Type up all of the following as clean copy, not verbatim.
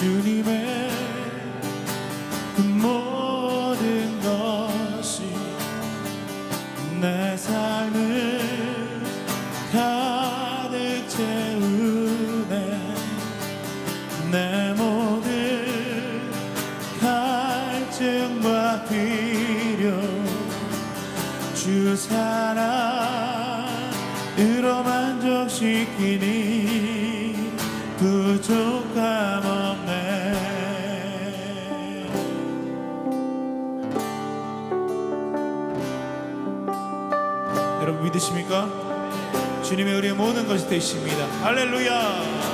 주님의 그 모든 것이 내 삶을 가득 채우네. 내 모든 갈증과 필요 주 사랑으로 만족시키니 부족함 없네. 여러분 믿으십니까? 주님의 우리의 모든 것이 되십니다. 할렐루야.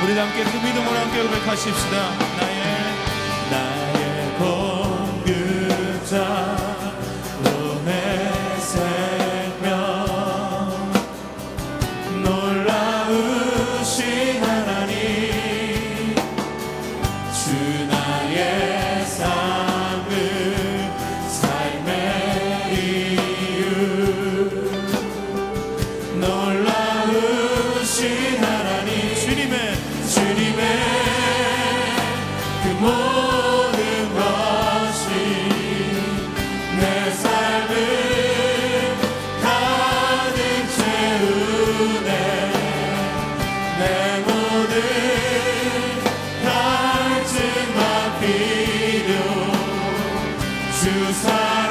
우리 함께 그 믿음으로 함께 고백하십시다. 나의 공급자 내 생명 놀라우신 하나님 주 나의 삶을 삶의 이유 놀라우신 하나님 주님의 그 모든 것이 내 삶을 가득 채우네. 내 모든 갈증과 필요 주 사랑으로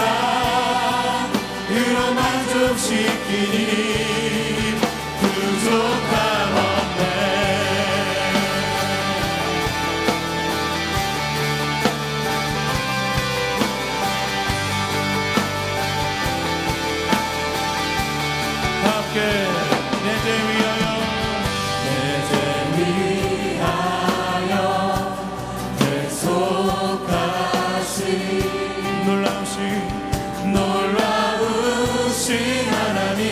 만족시키니 부족함 없네. 내 죄 위하여 대속하신 놀라우신 하나님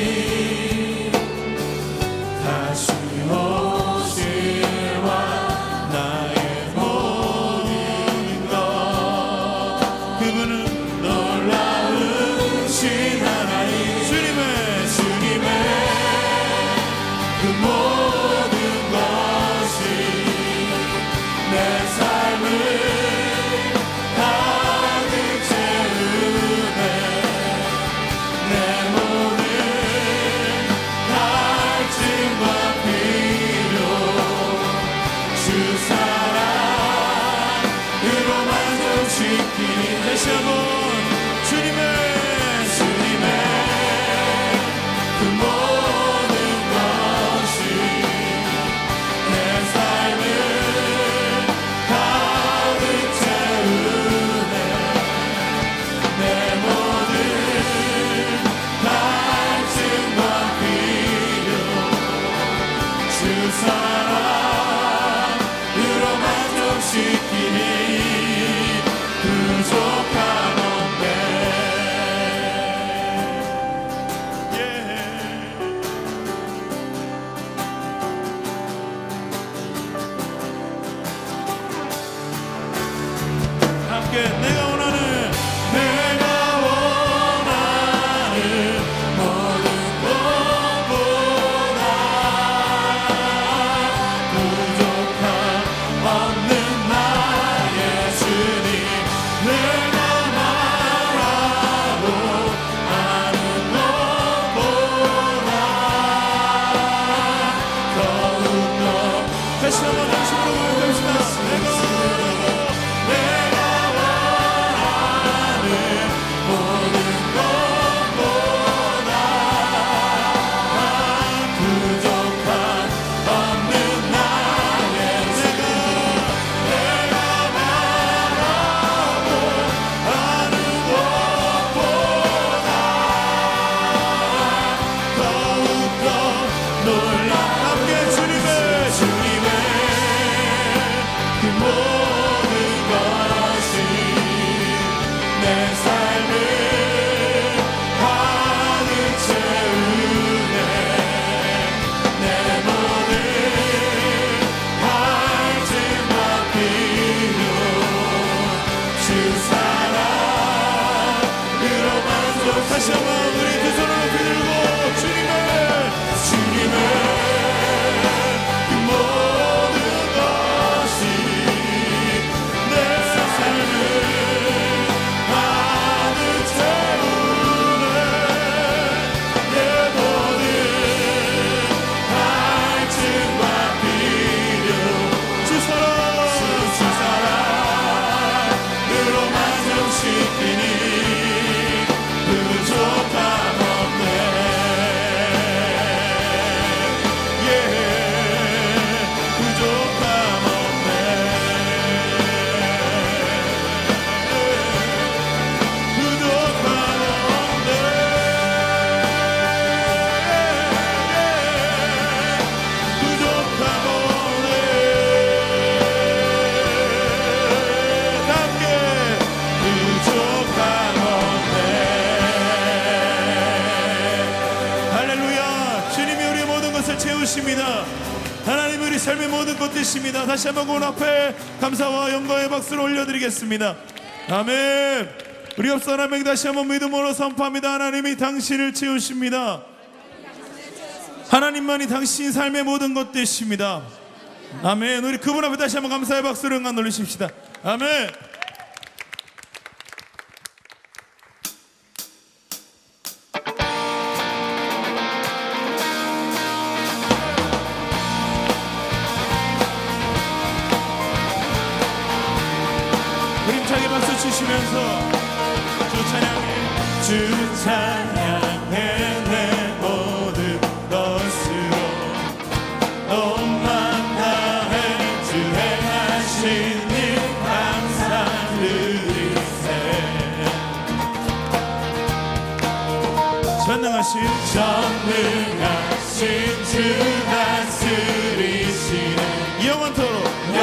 다시 오실와 나의 모든 것 그분은 놀라우신 하나님 주님의 그 모든 것이 내 삶을 가득 채우네. 내 모든 갈증과 필요 주 사랑으로 만족시키니 다시 한번 주님의 그 모든 것이 내 삶을 가득 채우네. 내 모든 갈증과 필요 주 사랑으로 만족시키니 부족함 없네. 내가 원하는 모든 것보다 부족함 없는 나의 주님 내가 말하고 아는 것보다 더욱더 다시 한번 당신으로 고백합시다. 내가 다시 한번 우리 두 손을 높이 들고 주님의 그 모든 것이 내 삶을 가득 채우네. 내 모든 갈증과 비려 주 사랑으로 만족시키니 부족함 없네. 예, 부족함 없네. 부족함 없네. 부족함 없네. 함께 부족함 없네. 할렐루야. 주님이 우리의 모든 것을 채우십니다. 하나님이 우리 삶의 모든 것 되십니다. 다시 한번 그 앞에 감사와 영광의 박수를 올려드리겠습니다. 아멘. 우리 옆 사람에게 다시 한번 믿음으로 선포합니다. 하나님이 당신을 채우십니다. 하나님만이 당신 삶의 모든 것 되십니다. 아멘. 우리 그분 앞에 다시 한번 감사의 박수를 응원 올리십시다. 아멘. 힘차게 박수 치시면서 주 찬양해 내 모든 것으로 온맘 다해 주 행하신 일 감사드리세. 전능하신 주 다스리시네. 영원토록 내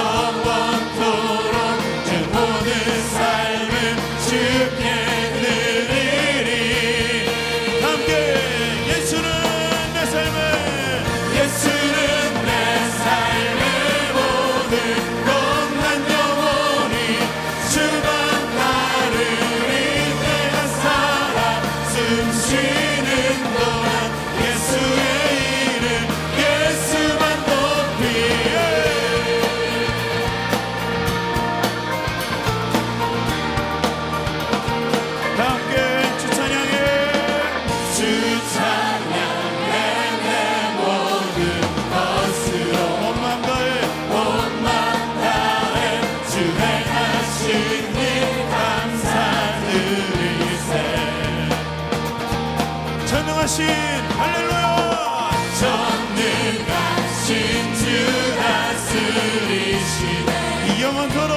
모든 삶을 주께 드리리. 함께 예수는 내 삶의 모든 것난 영원히 주만 따르리. 내가 살아 숨쉬는 동안 예수의 이름 예수만 높이. 함께 주 찬양해 내 모든 것으로 온맘 다해 주 행하신 일 감사드리세. 전능하신 할렐루야. 전능하신 주 다스리시네. 영원토록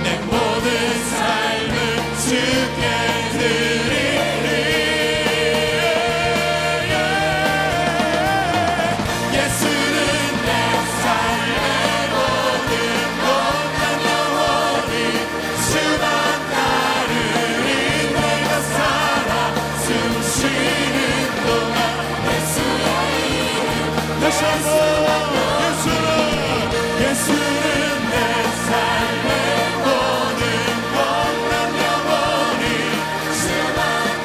내 모든 삶을 주께 드리리. 예수는 내 삶의 모든 것난 영원히 주만 따르리. 내가 살아 숨쉬는 동안 예수의 이름 다시 한번 예수는 내 삶의 모든 것난 영원히 주만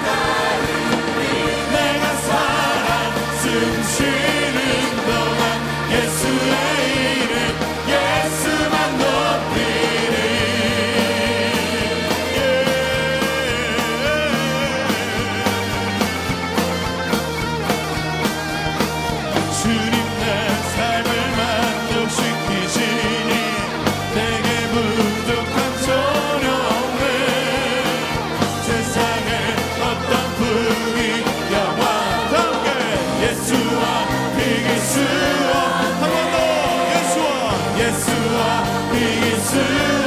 따르리. 내가 살아 숨쉬는 동안 예수의 이름 예수만 높이리. 주님 내 삶을 만족시키시니 내게 부족한 전혀 없네. 세상에 어떤 풍이 영화 함께 예수와 비길 수 한 번 더 예수와 비길 수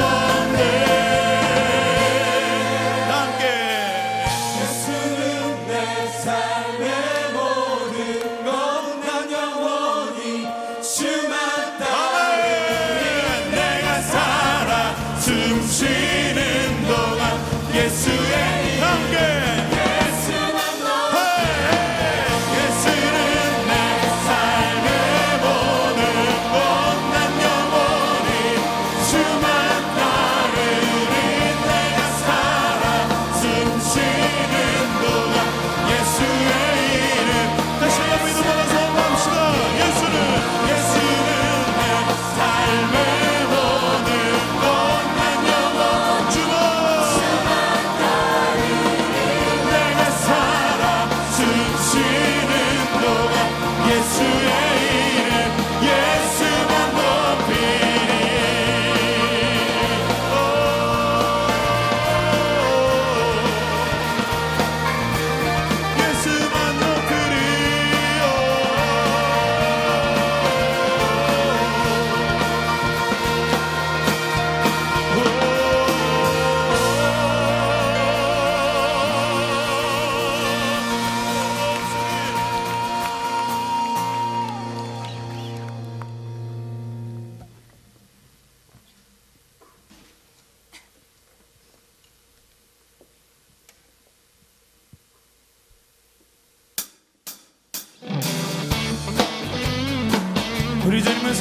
없네. 함께 예수는 내 삶의 모든 것난 영원히 주만 따르리. 내가 살아 숨쉬는 동안 예수의 함께 예수만 높이. 예수는 내 삶의 모든 것난 영원히 주만 따르리. 내가 살아 숨쉬는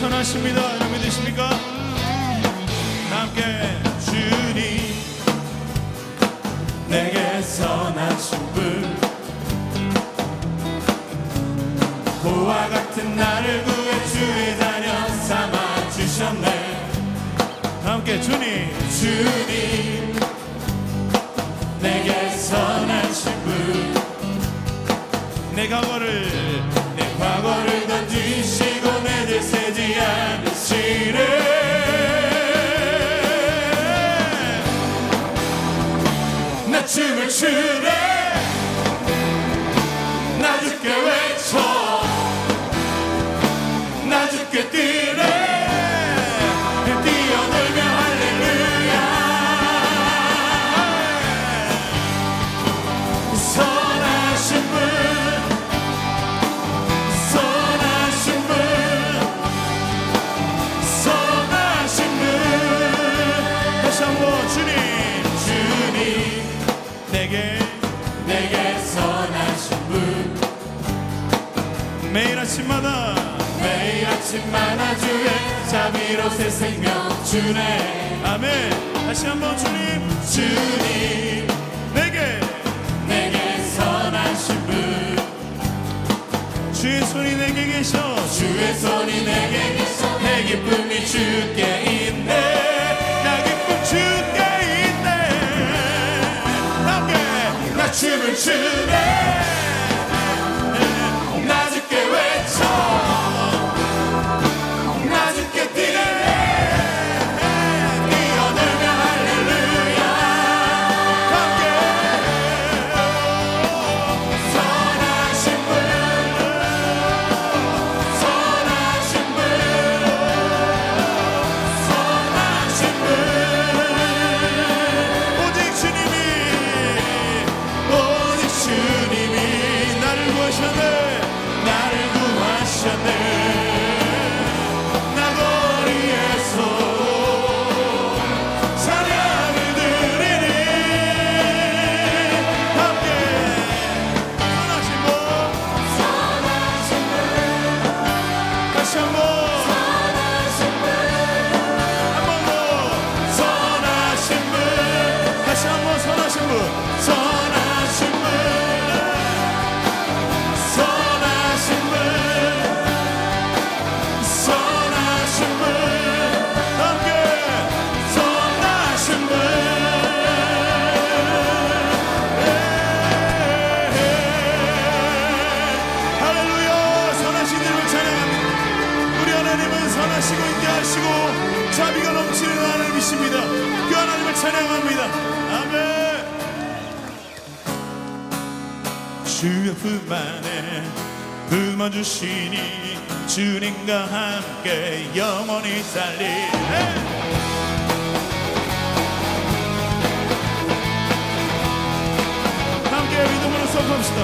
선하십니다. 여러분 믿으십니까? 함께 주님 내게 선하신 분 고와 같은 나를 구해 주의 자녀 삼아 주셨네. 함께 주님 내게 선하신 분 내 과거를 던지시고 내 죄 세지 않으시네. 나 춤을 추네. 나 주께 외쳐. 나 주께 뛰네. 뛰어놀며 할렐루야. 선하신 분 내게 선하신 분 매일 아침마다 주의 자비로 새 생명 주네. 아멘. 다시 한번 주님 내게 선하신 분 주의 손이 내게 계셔. 내 기쁨이 주께 있네. 나 기쁨 주께 나 춤을 추네. 나 주께 외쳐. 나 주께 뛰네. 뛰어놀며 할렐루야. 함께 선하신 분 오직 주님이 나를 구하셨네. 나 거리에서 찬양을 드리니 함께 선하신 분 다시 한번 선하신 분 다시 한번 선하신 분 선하시고 인자하시고 자비가 넘치는 하나님이십니다. 그 하나님을 찬양합니다. 아멘. 주의 품 안에 품어주시니 주님과 함께 영원히 살리. 함께 믿음으로 선포합시다.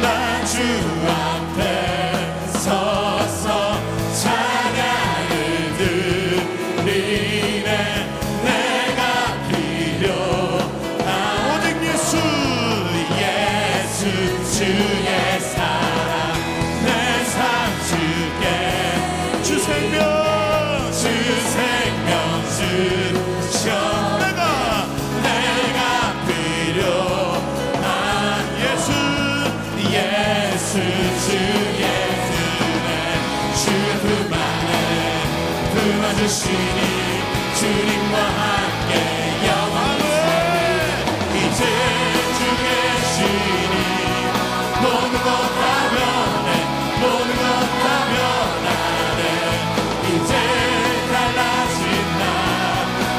나주 앞에 서서 찬양을 드리네. 내가 필요한 오직 예수 주의 사랑 내 삶 주께 주 생명 주셔. 내가 필요한 예수 주의 주의 품 안에 품어주시니 주님과 함께 영원히 이제 주 계시니 모든 것 다 변해. 이제 달라진 나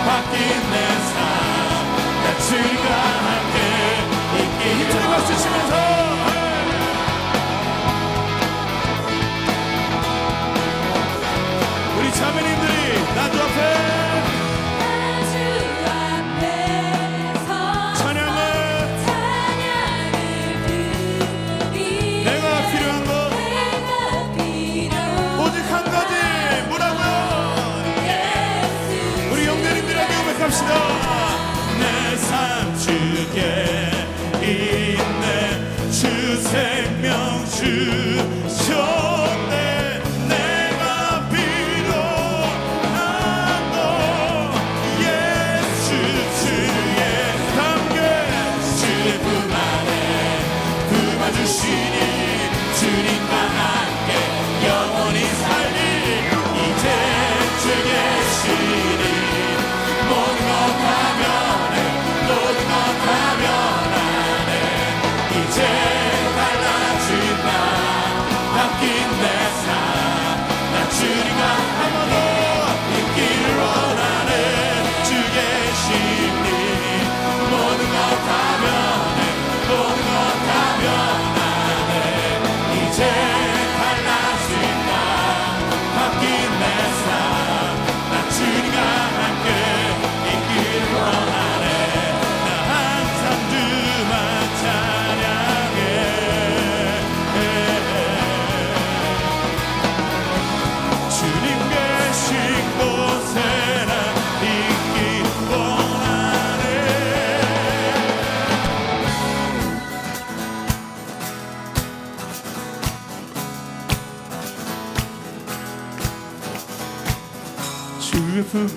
바뀐 내 삶 나 주님과 함께 있기. 힘차게 박수 치면서 자매님들이 나주 앞에 찬양을 내가 필요한 것 오직 한 가지 뭐라고요? 우리 영대님들에게 고백합시다. 내 삶 주께 있네. 주 생명 주셨네. 내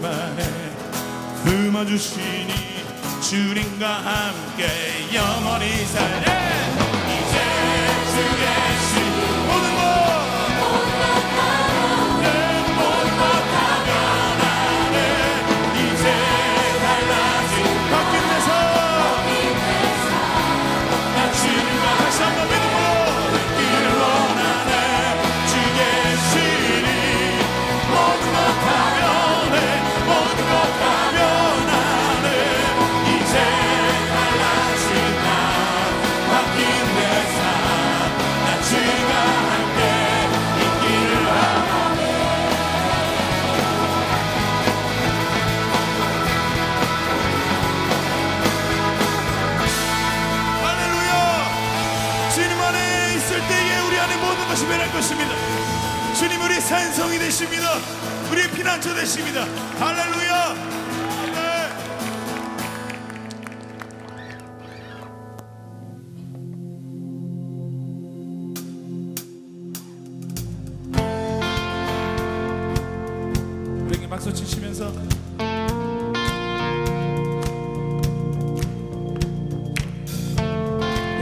만에 품어주시니 주님과 함께 영원히 살래. 이제 주의 신 모든 것 변할 것입니다. 주님 우리 산성이 되십니다. 우리 피난처 되십니다. 할렐루야. 우리에게 박수 치시면서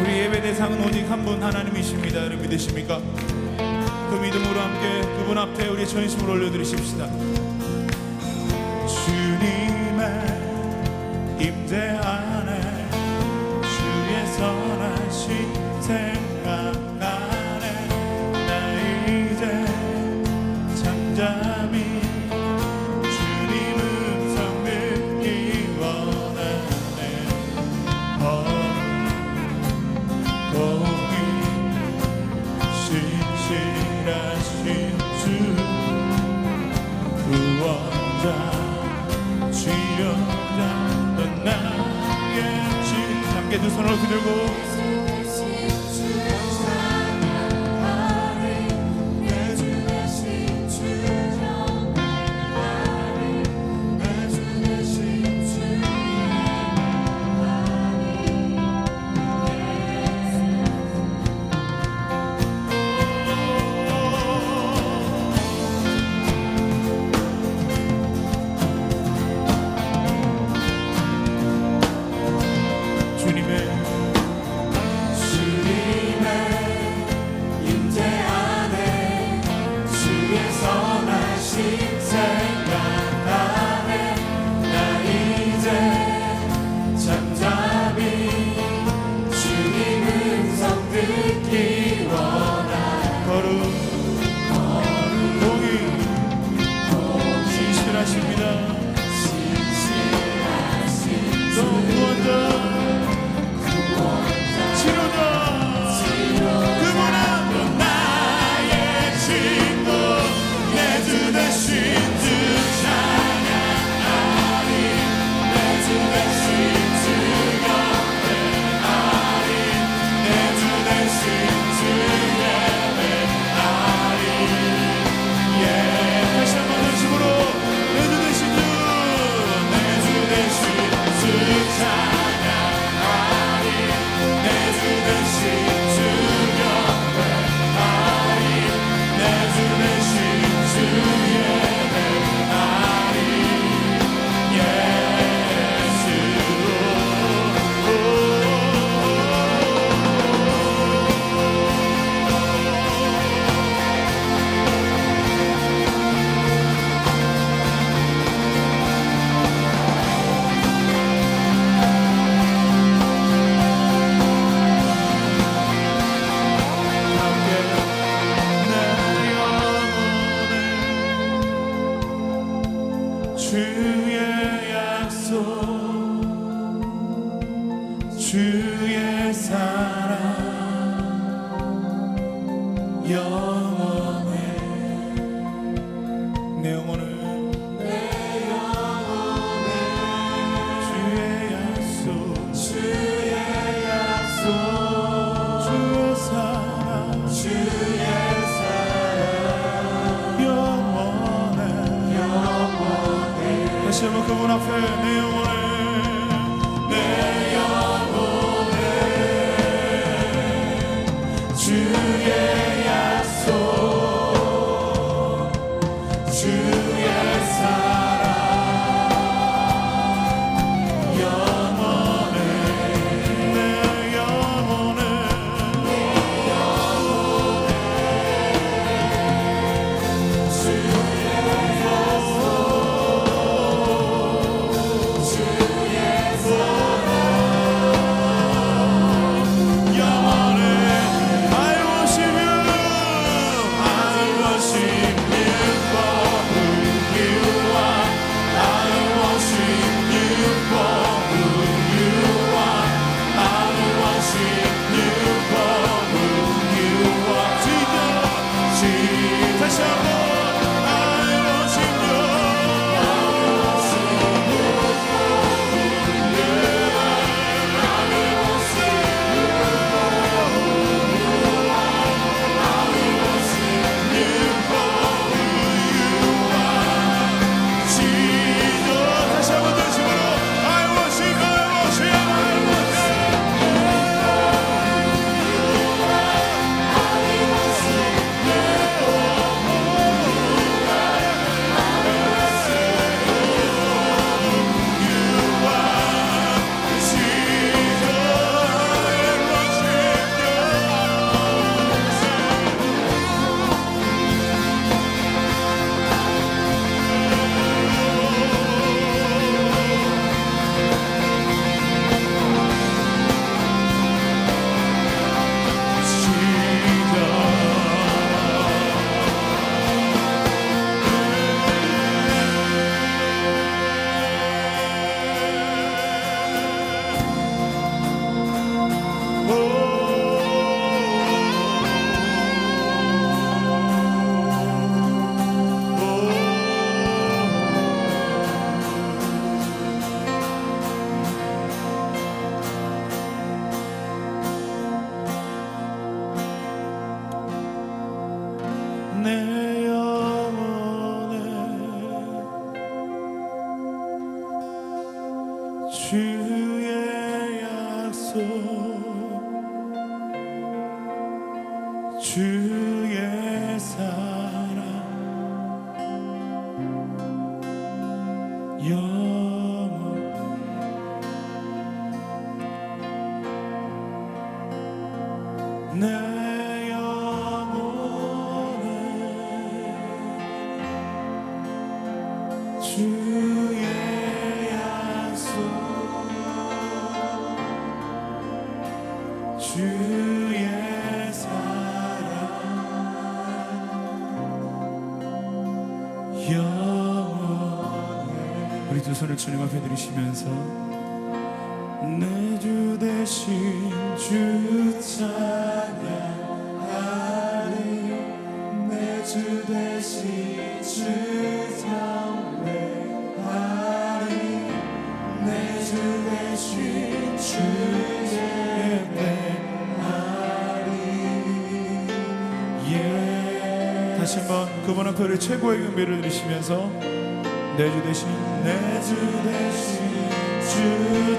우리 예배 대상은 오직 한 분 하나님이십니다. 여러분 믿으십니까? 그 믿음으로 함께 그분 앞에 우리 전심을 올려드리십시다. 주님의 임재 안에 주의 선하심 생각나네. 나 이제 잠잠히 주님 음성 듣기 원하네. 거기 신실하신 주 구원자 치료자 넌 나의 주. 함께 두 손을 높이 들고 주의 사랑 영원해. 내 영혼은 주의 약속 주의 사랑 영원해. 다시 한번 그분 앞에 내 영혼에 주의 약속 주의 사랑 주의 약속 주의 사랑 영원 내 영혼에 주의 약속 주의 사랑 영원해. 우리 두 손을 주님 앞에 들이시면서 내 주 대신 주 찬양하리 내 주 대신 주 경배하리 내 주 대신 주 예배하리. 다시 한번 그분 앞에 우리 최고의 경배를 드리시면서 내 주 대신 주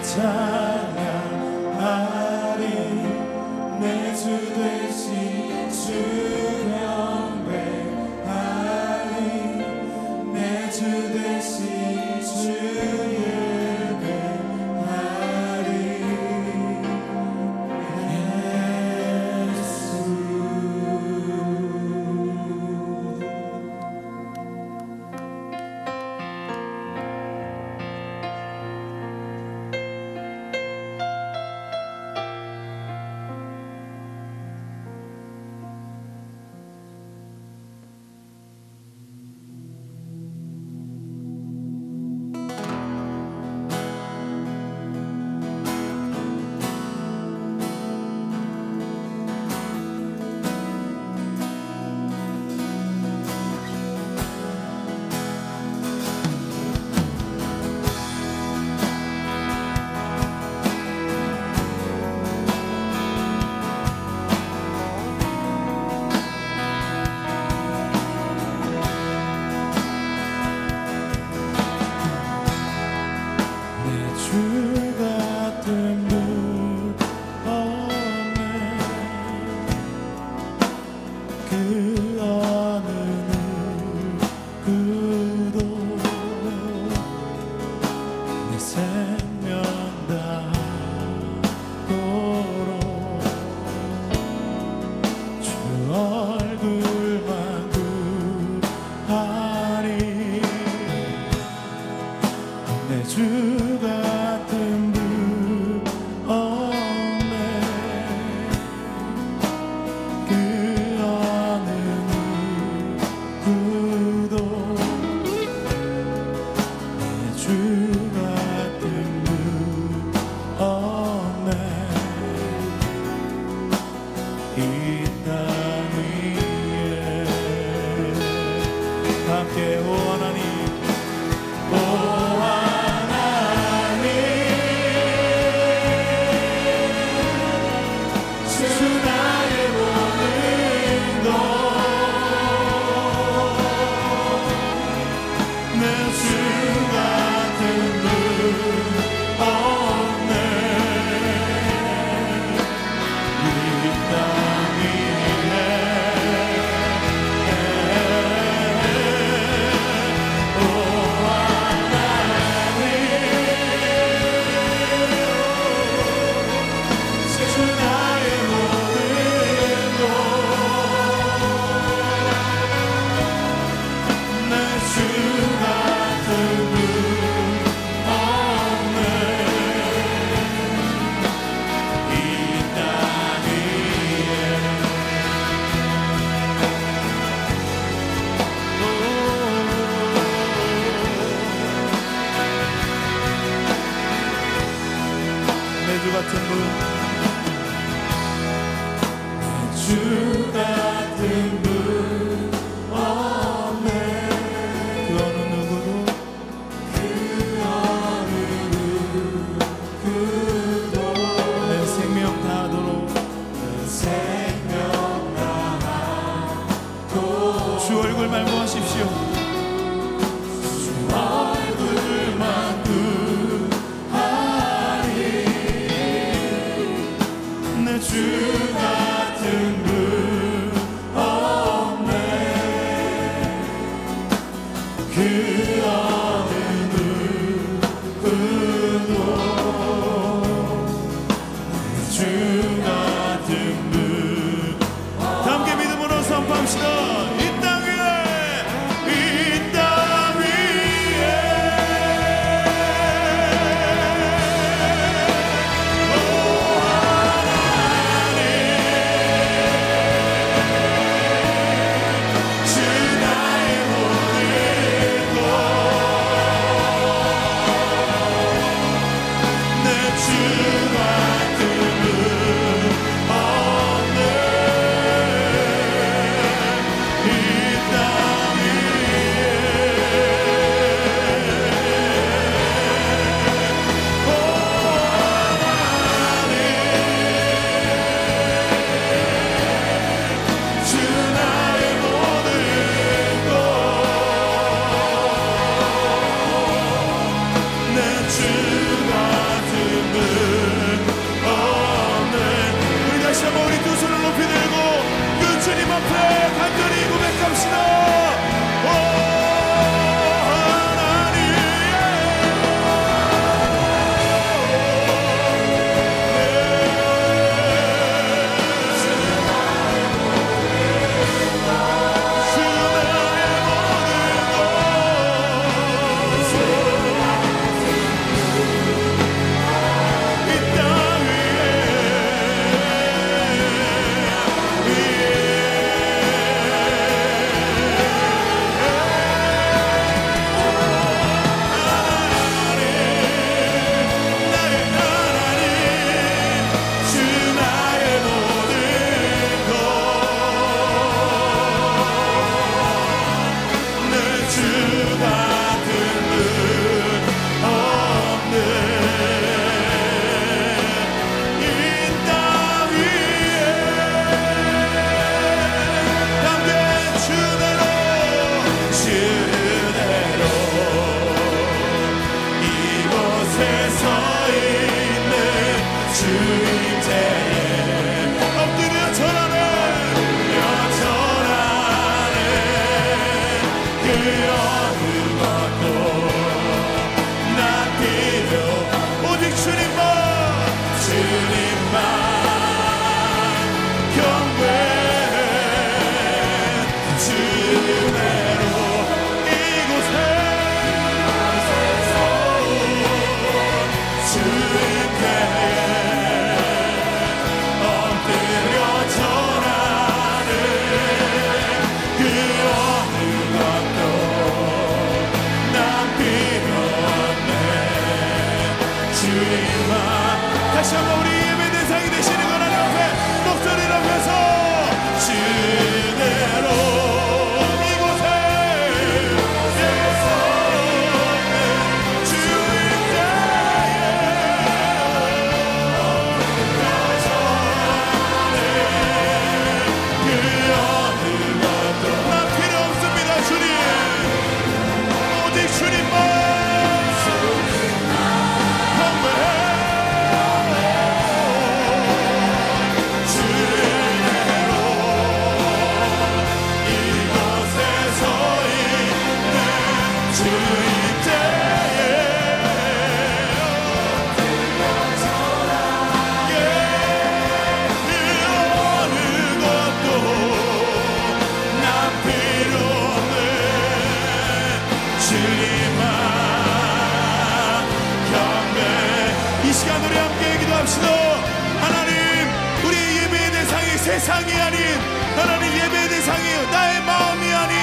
찬양하리 내 주 대신 주 경배하리 내 주 대신 주 예배하리 예수. 주 같은 분 없네. 그 어느 누구도 내 생명 다하도록 주 얼굴만 구하십시오. 주 얼굴만 구하십시오. 주 같은 분. 다 함께 믿음으로 선포합시다. 이 땅 위에 다시 한번 우리 예배 대상이 되시는 하나님 앞에 목소리를 높여서 주대로 이곳에 주님께 그 어느 것도 난 필요 없습니다. 주님 오직 주님만 하나님, 우리의 예배의 대상이 세상이 아닌 하나님 예배의 대상이 나의 마음이 아닌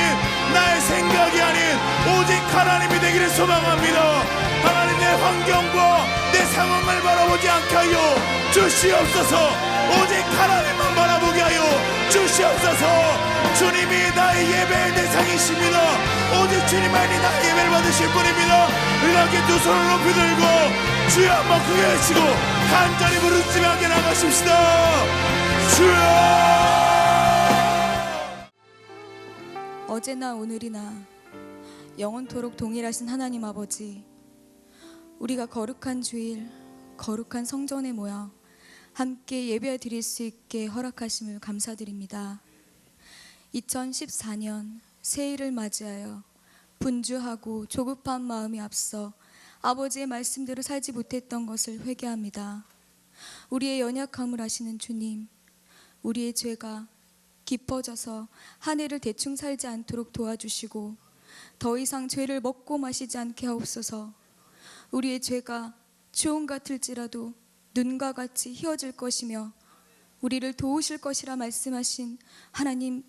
나의 생각이 아닌 오직 하나님이 되기를 소망합니다. 하나님 내 환경과 내 상황을 바라보지 않게 하여 주시옵소서. 오직 하나님만 바라보게 하여 주시옵소서. 주님이 나의 예배의 대상이십니다. 오직 주님만이 나의 예배를 받으실 분입니다. 우리 함께 두 손을 높이 들고 주여 한번 크게 외치고 간절히 부르짖으며 함께 나가십시다. 주여. 어제나 오늘이나 영원토록 동일하신 하나님 아버지, 우리가 거룩한 주일 거룩한 성전에 모여 함께 예배 드릴 수 있게 허락하심을 감사드립니다. 2014년 새해를 맞이하여 분주하고 조급한 마음이 앞서 아버지의 말씀대로 살지 못했던 것을 회개합니다. 우리의 연약함을 아시는 주님, 우리의 죄가 깊어져서 한 해를 대충 살지 않도록 도와주시고 더 이상 죄를 먹고 마시지 않게 하옵소서. 우리의 죄가 주홍 같을지라도 눈과 같이 희어질 것이며 우리를 도우실 것이라 말씀하신 하나님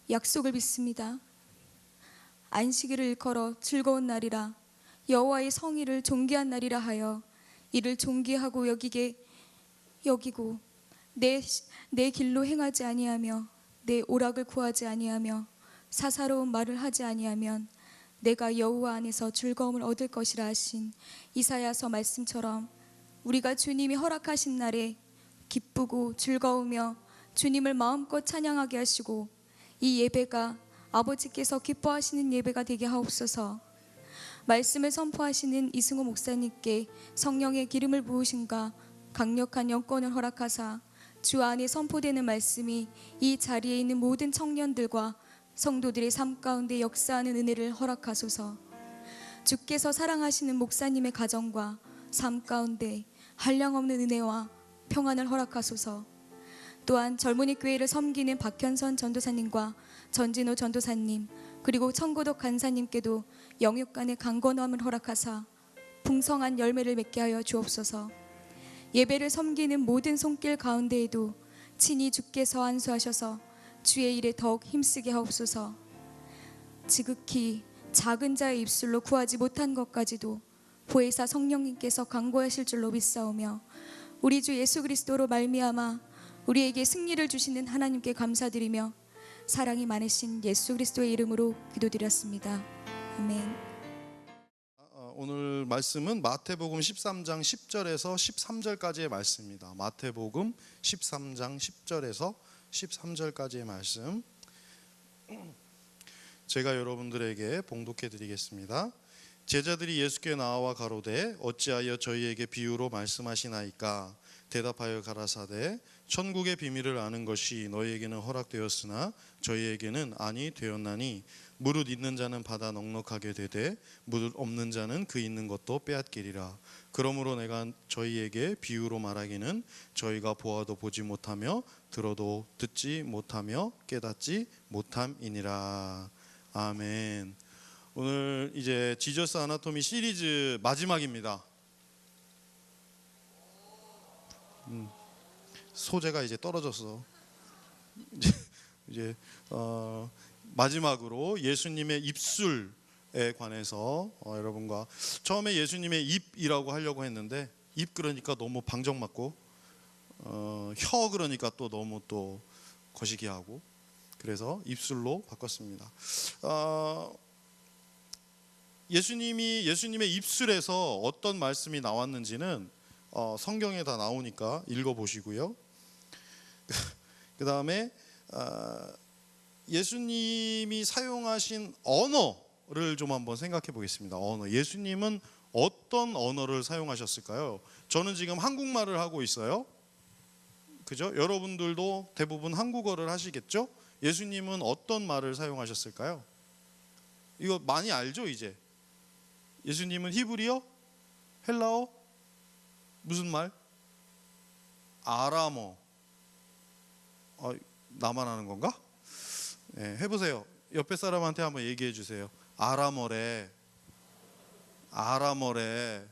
약속을 믿습니다. 안식일을 일컬어 즐거운 날이라 여호와의 성의를 존귀한 날이라 하여 이를 존귀하고 여기고 내 길로 행하지 아니하며 내 오락을 구하지 아니하며 사사로운 말을 하지 아니하면 내가 여호와 안에서 즐거움을 얻을 것이라 하신 이사야서 말씀처럼 우리가 주님이 허락하신 날에 기쁘고 즐거우며 주님을 마음껏 찬양하게 하시고 이 예배가 아버지께서 기뻐하시는 예배가 되게 하옵소서. 말씀을 선포하시는 이승호 목사님께 성령의 기름을 부으심과 강력한 영권을 허락하사 주 안에 선포되는 말씀이 이 자리에 있는 모든 청년들과 성도들의 삶 가운데 역사하는 은혜를 허락하소서. 주께서 사랑하시는 목사님의 가정과 삶 가운데 한량없는 은혜와 평안을 허락하소서. 또한 젊은이 교회를 섬기는 박현선 전도사님과 전진호 전도사님 그리고 청고덕 간사님께도 영육간의 강건함을 허락하사 풍성한 열매를 맺게 하여 주옵소서. 예배를 섬기는 모든 손길 가운데에도 친히 주께서 안수하셔서 주의 일에 더욱 힘쓰게 하옵소서. 지극히 작은 자의 입술로 구하지 못한 것까지도 보혜사 성령님께서 강구하실 줄로 믿사오며 우리 주 예수 그리스도로 말미암아 우리에게 승리를 주시는 하나님께 감사드리며 사랑이 많으신 예수 그리스도의 이름으로 기도드렸습니다. 아멘. 오늘 말씀은 마태복음 13장 10절에서 13절까지의 말씀입니다. 마태복음 13장 10절에서 13절까지의 말씀 제가 여러분들에게 봉독해 드리겠습니다. 제자들이 예수께 나와 가로되 어찌하여 저희에게 비유로 말씀하시나이까? 대답하여 가라사대 천국의 비밀을 아는 것이 너희에게는 허락되었으나 저희에게는 아니 되었나니 무릇 있는 자는 받아 넉넉하게 되되 무릇 없는 자는 그 있는 것도 빼앗기리라. 그러므로 내가 저희에게 비유로 말하기는 저희가 보아도 보지 못하며 들어도 듣지 못하며 깨닫지 못함이니라. 아멘. 오늘 이제 지저스 아나토미 시리즈 마지막입니다. 소재가 이제 떨어졌어. 이제 마지막으로 예수님의 입술에 관해서 여러분과 처음에 예수님의 입이라고 하려고 했는데 입 그러니까 너무 방정맞고 혀 그러니까 또 너무 또 거시기하고 그래서 입술로 바꿨습니다. 예수님의 입술에서 어떤 말씀이 나왔는지는 성경에 다 나오니까 읽어보시고요. 그 다음에 예수님이 사용하신 언어를 좀 한번 생각해 보겠습니다. 언어. 예수님은 어떤 언어를 사용하셨을까요? 저는 지금 한국말을 하고 있어요. 그죠? 여러분들도 대부분 한국어를 하시겠죠? 예수님은 어떤 말을 사용하셨을까요? 이거 많이 알죠, 이제? 예수님은 히브리어? 헬라어? 무슨 말? 아람어. 나만 하는 건가? 네, 해보세요. 옆에 사람한테 한번 얘기해 주세요. 아람어래. 아람어래.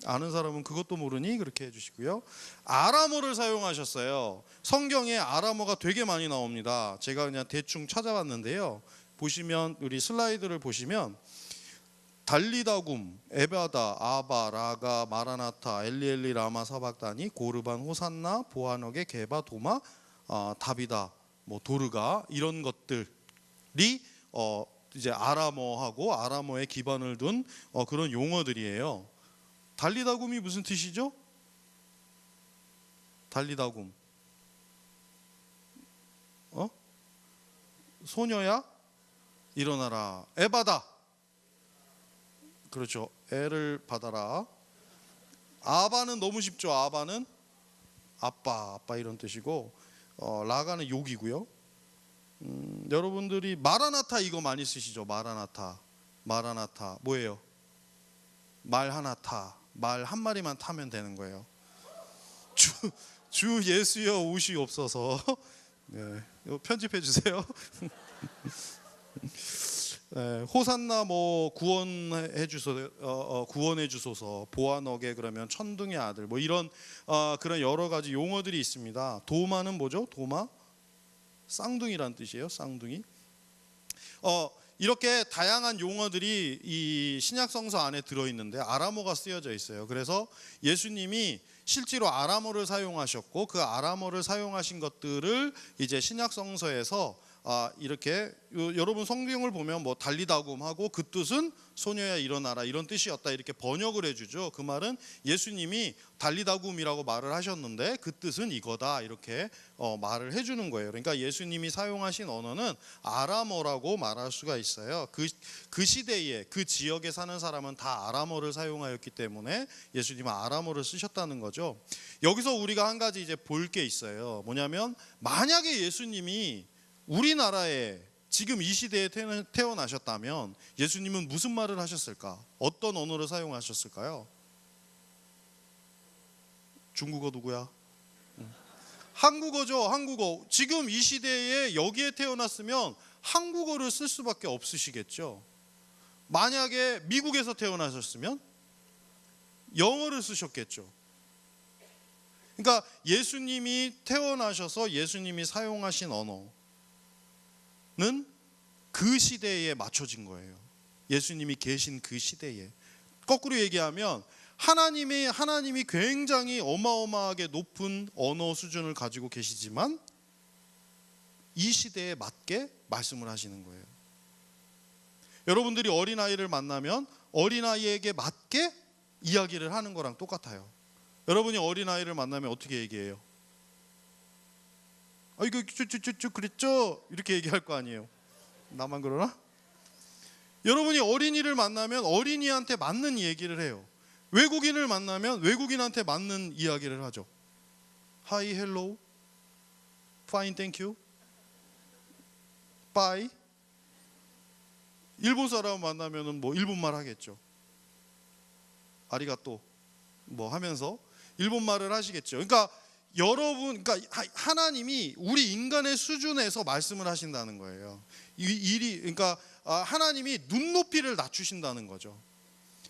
아는 사람은 그것도 모르니 그렇게 해주시고요. 아람어를 사용하셨어요. 성경에 아람어가 되게 많이 나옵니다. 제가 그냥 대충 찾아봤는데요. 보시면 우리 슬라이드를 보시면 달리다굼, 에바다, 아바, 라가, 마라나타, 엘리엘리, 라마, 사박다니, 고르반, 호산나, 보아너게, 게바, 도마, 다비다, 뭐 도르가 이런 것들이 이제 아람어하고 아람어에 기반을 둔 그런 용어들이에요. 달리다굼이 무슨 뜻이죠? 달리다굼. 소녀야 일어나라. 에바다. 그렇죠. 애를 받아라. 아바는 너무 쉽죠. 아바는 아빠 이런 뜻이고 라가는 욕이고요. 여러분들이 마라나타 이거 많이 쓰시죠. 마라나타 뭐예요? 말 하나 타. 말 한 마리만 타면 되는 거예요. 주 예수여 오시옵소서. 네, 이거 편집해 주세요. 네, 호산나 뭐 구원해 주소서 보아너게 그러면 천둥의 아들 뭐 이런 그런 여러 가지 용어들이 있습니다. 도마는 뭐죠? 도마 쌍둥이란 뜻이에요. 쌍둥이. 이렇게 다양한 용어들이 이 신약 성서 안에 들어 있는데 아람어가 쓰여져 있어요. 그래서 예수님이 실제로 아람어를 사용하셨고 그 아람어를 사용하신 것들을 이제 신약 성서에서 이렇게 여러분 성경을 보면 뭐 달리다굼하고 그 뜻은 소녀야 일어나라 이런 뜻이었다 이렇게 번역을 해주죠. 그 말은 예수님이 달리다굼이라고 말을 하셨는데 그 뜻은 이거다 이렇게 말을 해주는 거예요. 그러니까 예수님이 사용하신 언어는 아람어라고 말할 수가 있어요. 그 시대에 그 지역에 사는 사람은 다 아람어를 사용하였기 때문에 예수님은 아람어를 쓰셨다는 거죠. 여기서 우리가 한 가지 이제 볼 게 있어요. 뭐냐면 만약에 예수님이 우리나라에 지금 이 시대에 태어나셨다면 예수님은 무슨 말을 하셨을까? 어떤 언어를 사용하셨을까요? 중국어 누구야? 한국어죠. 한국어. 지금 이 시대에 여기에 태어났으면 한국어를 쓸 수밖에 없으시겠죠. 만약에 미국에서 태어나셨으면 영어를 쓰셨겠죠. 그러니까 예수님이 태어나셔서 예수님이 사용하신 언어는 그 시대에 맞춰진 거예요. 예수님이 계신 그 시대에. 거꾸로 얘기하면 하나님이 굉장히 어마어마하게 높은 언어 수준을 가지고 계시지만 이 시대에 맞게 말씀을 하시는 거예요. 여러분들이 어린아이를 만나면 어린아이에게 맞게 이야기를 하는 거랑 똑같아요. 여러분이 어린아이를 만나면 어떻게 얘기해요? 이거 그랬죠? 이렇게 얘기할 거 아니에요. 나만 그러나? 여러분이 어린이를 만나면 어린이한테 맞는 얘기를 해요. 외국인을 만나면 외국인한테 맞는 이야기를 하죠. Hi, hello, fine, thank you, bye. 일본 사람 만나면은 뭐 일본말 하겠죠. 아리가또 뭐 하면서 일본말을 하시겠죠. 그러니까 그러니까 하나님이 우리 인간의 수준에서 말씀을 하신다는 거예요. 그러니까 하나님이 눈높이를 낮추신다는 거죠.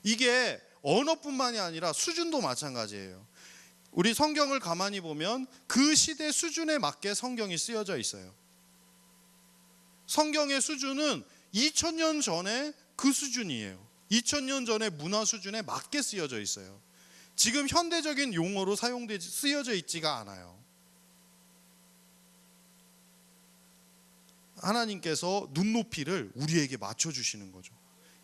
이게 언어뿐만이 아니라 수준도 마찬가지예요. 우리 성경을 가만히 보면 그 시대 수준에 맞게 성경이 쓰여져 있어요. 성경의 수준은 2000년 전에 그 수준이에요. 2000년 전의 문화 수준에 맞게 쓰여져 있어요. 지금 현대적인 용어로 쓰여져 있지가 않아요. 하나님께서 눈높이를 우리에게 맞춰주시는 거죠.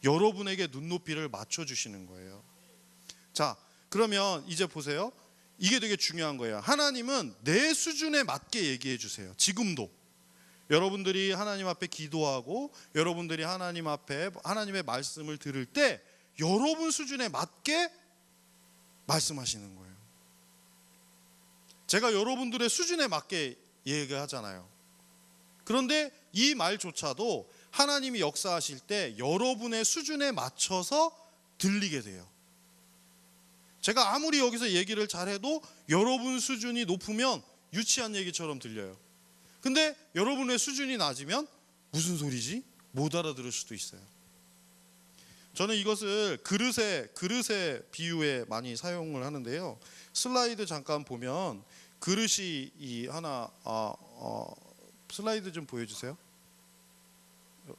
여러분에게 눈높이를 맞춰주시는 거예요. 자, 그러면 이제 보세요. 이게 되게 중요한 거예요. 하나님은 내 수준에 맞게 얘기해 주세요. 지금도. 여러분들이 하나님 앞에 기도하고 여러분들이 하나님 앞에 하나님의 말씀을 들을 때 여러분 수준에 맞게 말씀하시는 거예요. 제가 여러분들의 수준에 맞게 얘기하잖아요. 그런데 이 말조차도 하나님이 역사하실 때 여러분의 수준에 맞춰서 들리게 돼요. 제가 아무리 여기서 얘기를 잘해도 여러분 수준이 높으면 유치한 얘기처럼 들려요. 근데 여러분의 수준이 낮으면 무슨 소리지? 못 알아들을 수도 있어요. 저는 이것을 그릇의 비유에 많이 사용을 하는데요. 슬라이드 잠깐 보면 그릇이 이 하나 슬라이드 좀 보여주세요.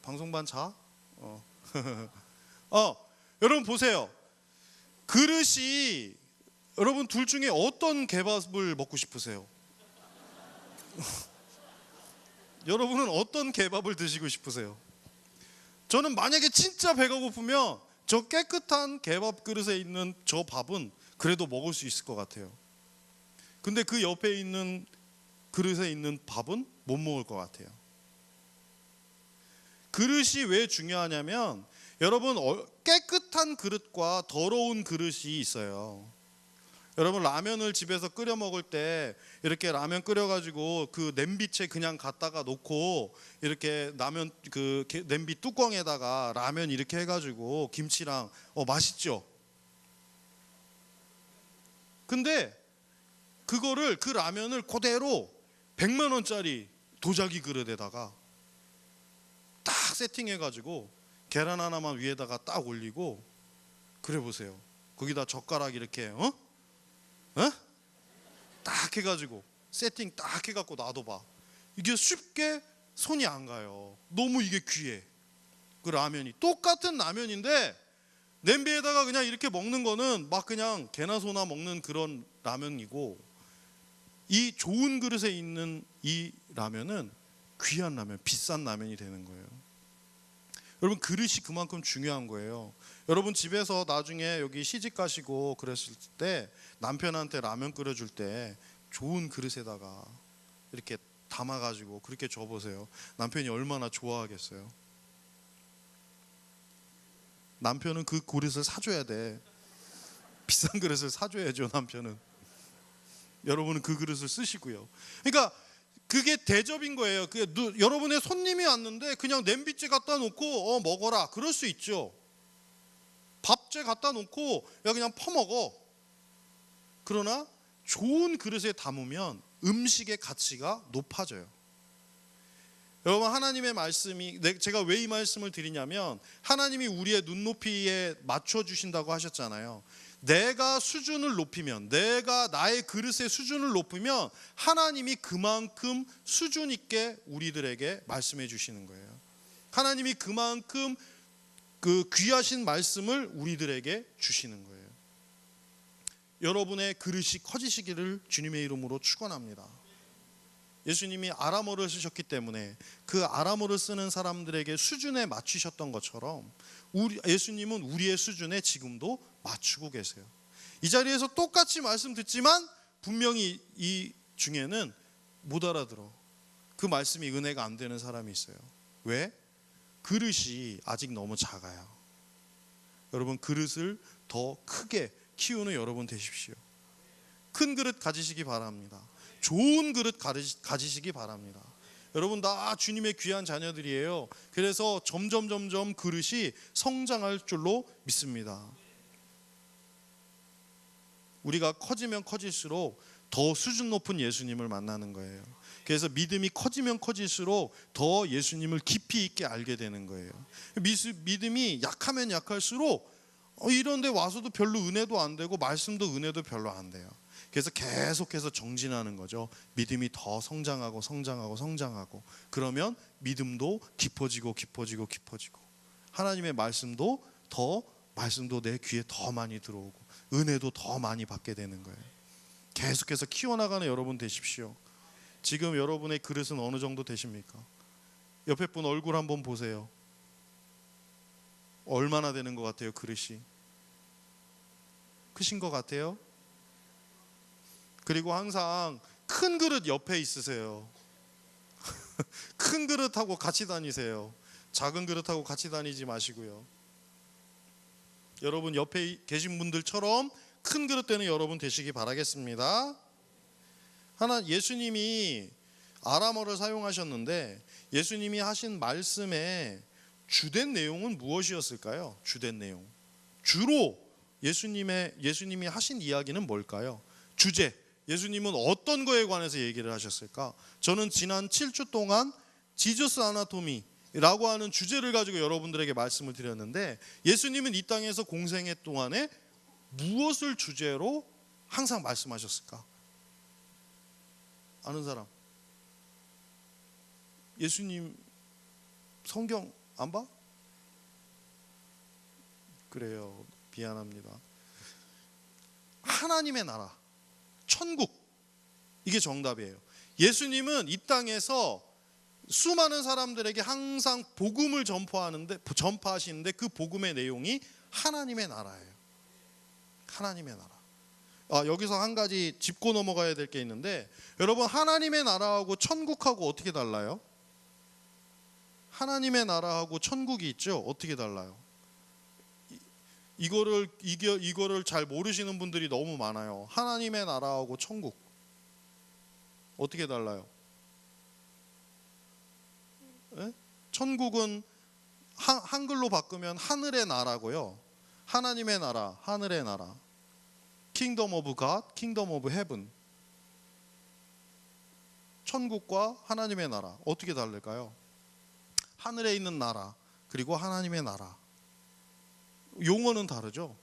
방송반 자? 여러분 보세요. 그릇이 여러분 둘 중에 어떤 개밥을 먹고 싶으세요? 여러분은 어떤 개밥을 드시고 싶으세요? 저는 만약에 진짜 배가 고프면 저 깨끗한 개밥 그릇에 있는 저 밥은 그래도 먹을 수 있을 것 같아요. 근데 그 옆에 있는 그릇에 있는 밥은 못 먹을 것 같아요. 그릇이 왜 중요하냐면 여러분 깨끗한 그릇과 더러운 그릇이 있어요. 여러분 라면을 집에서 끓여 먹을 때 이렇게 라면 끓여가지고 그 냄비채 그냥 갖다가 놓고 이렇게 라면 그 냄비 뚜껑에다가 라면 이렇게 해가지고 김치랑 맛있죠. 근데 그거를 그 라면을 그대로 100만 원짜리 도자기 그릇에다가 딱 세팅해가지고 계란 하나만 위에다가 딱 올리고 그래 보세요. 거기다 젓가락 이렇게 딱 해가지고 세팅 딱 해갖고 놔둬봐. 이게 쉽게 손이 안 가요. 너무 이게 귀해. 그 라면이 똑같은 라면인데 냄비에다가 그냥 이렇게 먹는 거는 막 그냥 개나 소나 먹는 그런 라면이고, 이 좋은 그릇에 있는 이 라면은 귀한 라면, 비싼 라면이 되는 거예요. 여러분, 그릇이 그만큼 중요한 거예요. 여러분 집에서 나중에 여기 시집 가시고 그랬을 때 남편한테 라면 끓여줄 때 좋은 그릇에다가 이렇게 담아가지고 그렇게 줘보세요. 남편이 얼마나 좋아하겠어요. 남편은 그 그릇을 사줘야 돼. 비싼 그릇을 사줘야죠, 남편은. 여러분은 그 그릇을 쓰시고요. 그러니까 그게 대접인 거예요. 여러분의 손님이 왔는데 그냥 냄비째 갖다 놓고 먹어라, 그럴 수 있죠. 밥째 갖다 놓고 야 그냥 퍼먹어. 그러나 좋은 그릇에 담으면 음식의 가치가 높아져요. 여러분, 하나님의 말씀이, 제가 왜 이 말씀을 드리냐면, 하나님이 우리의 눈높이에 맞춰 주신다고 하셨잖아요. 내가 수준을 높이면, 내가 나의 그릇의 수준을 높이면 하나님이 그만큼 수준 있게 우리들에게 말씀해 주시는 거예요. 하나님이 그만큼 그 귀하신 말씀을 우리들에게 주시는 거예요. 여러분의 그릇이 커지시기를 주님의 이름으로 축원합니다. 예수님이 아람어를 쓰셨기 때문에 그 아람어를 쓰는 사람들에게 수준에 맞추셨던 것처럼 예수님은 우리의 수준에 지금도 맞추고 계세요. 이 자리에서 똑같이 말씀 듣지만 분명히 이 중에는 못 알아들어. 그 말씀이 은혜가 안 되는 사람이 있어요. 왜? 그릇이 아직 너무 작아요. 여러분, 그릇을 더 크게 키우는 여러분 되십시오. 큰 그릇 가지시기 바랍니다. 좋은 그릇 가지시기 바랍니다. 여러분 다 주님의 귀한 자녀들이에요. 그래서 점점 그릇이 성장할 줄로 믿습니다. 우리가 커지면 커질수록 더 수준 높은 예수님을 만나는 거예요. 그래서 믿음이 커지면 커질수록 더 예수님을 깊이 있게 알게 되는 거예요. 믿음이 약하면 약할수록 이런 데 와서도 별로 은혜도 안 되고 말씀도 은혜도 별로 안 돼요. 그래서 계속해서 정진하는 거죠. 믿음이 더 성장하고 그러면 믿음도 깊어지고 하나님의 말씀도 내 귀에 더 많이 들어오고 은혜도 더 많이 받게 되는 거예요. 계속해서 키워나가는 여러분 되십시오. 지금 여러분의 그릇은 어느 정도 되십니까? 옆에 분 얼굴 한번 보세요. 얼마나 되는 것 같아요? 그릇이 크신 것 같아요? 그리고 항상 큰 그릇 옆에 있으세요. 큰 그릇하고 같이 다니세요. 작은 그릇하고 같이 다니지 마시고요. 여러분 옆에 계신 분들처럼 큰 그릇 되는 여러분 되시기 바라겠습니다. 예수님이 아람어를 사용하셨는데 예수님이 하신 말씀의 주된 내용은 무엇이었을까요? 주된 내용. 주로 예수님이 하신 이야기는 뭘까요? 주제. 예수님은 어떤 거에 관해서 얘기를 하셨을까? 저는 지난 7주 동안 지저스 아나토미라고 하는 주제를 가지고 여러분들에게 말씀을 드렸는데, 예수님은 이 땅에서 공생애 동안에 무엇을 주제로 항상 말씀하셨을까? 아는 사람? 예수님 성경 안 봐? 그래요. 미안합니다. 하나님의 나라, 천국, 이게 정답이에요. 예수님은 이 땅에서 수많은 사람들에게 항상 복음을 전파하시는데 그 복음의 내용이 하나님의 나라예요. 하나님의 나라. 여기서 한 가지 짚고 넘어가야 될 게 있는데, 여러분 하나님의 나라하고 천국하고 어떻게 달라요? 하나님의 나라하고 천국이 있죠. 어떻게 달라요? 이거를 잘 모르시는 분들이 너무 많아요. 하나님의 나라하고 천국 어떻게 달라요? 네? 천국은 한글로 바꾸면 하늘의 나라고요. 하나님의 나라, 하늘의 나라. Kingdom of God, Kingdom of Heaven. 천국과 하나님의 나라 어떻게 다를까요? 하늘에 있는 나라 그리고 하나님의 나라, 용어는 다르죠.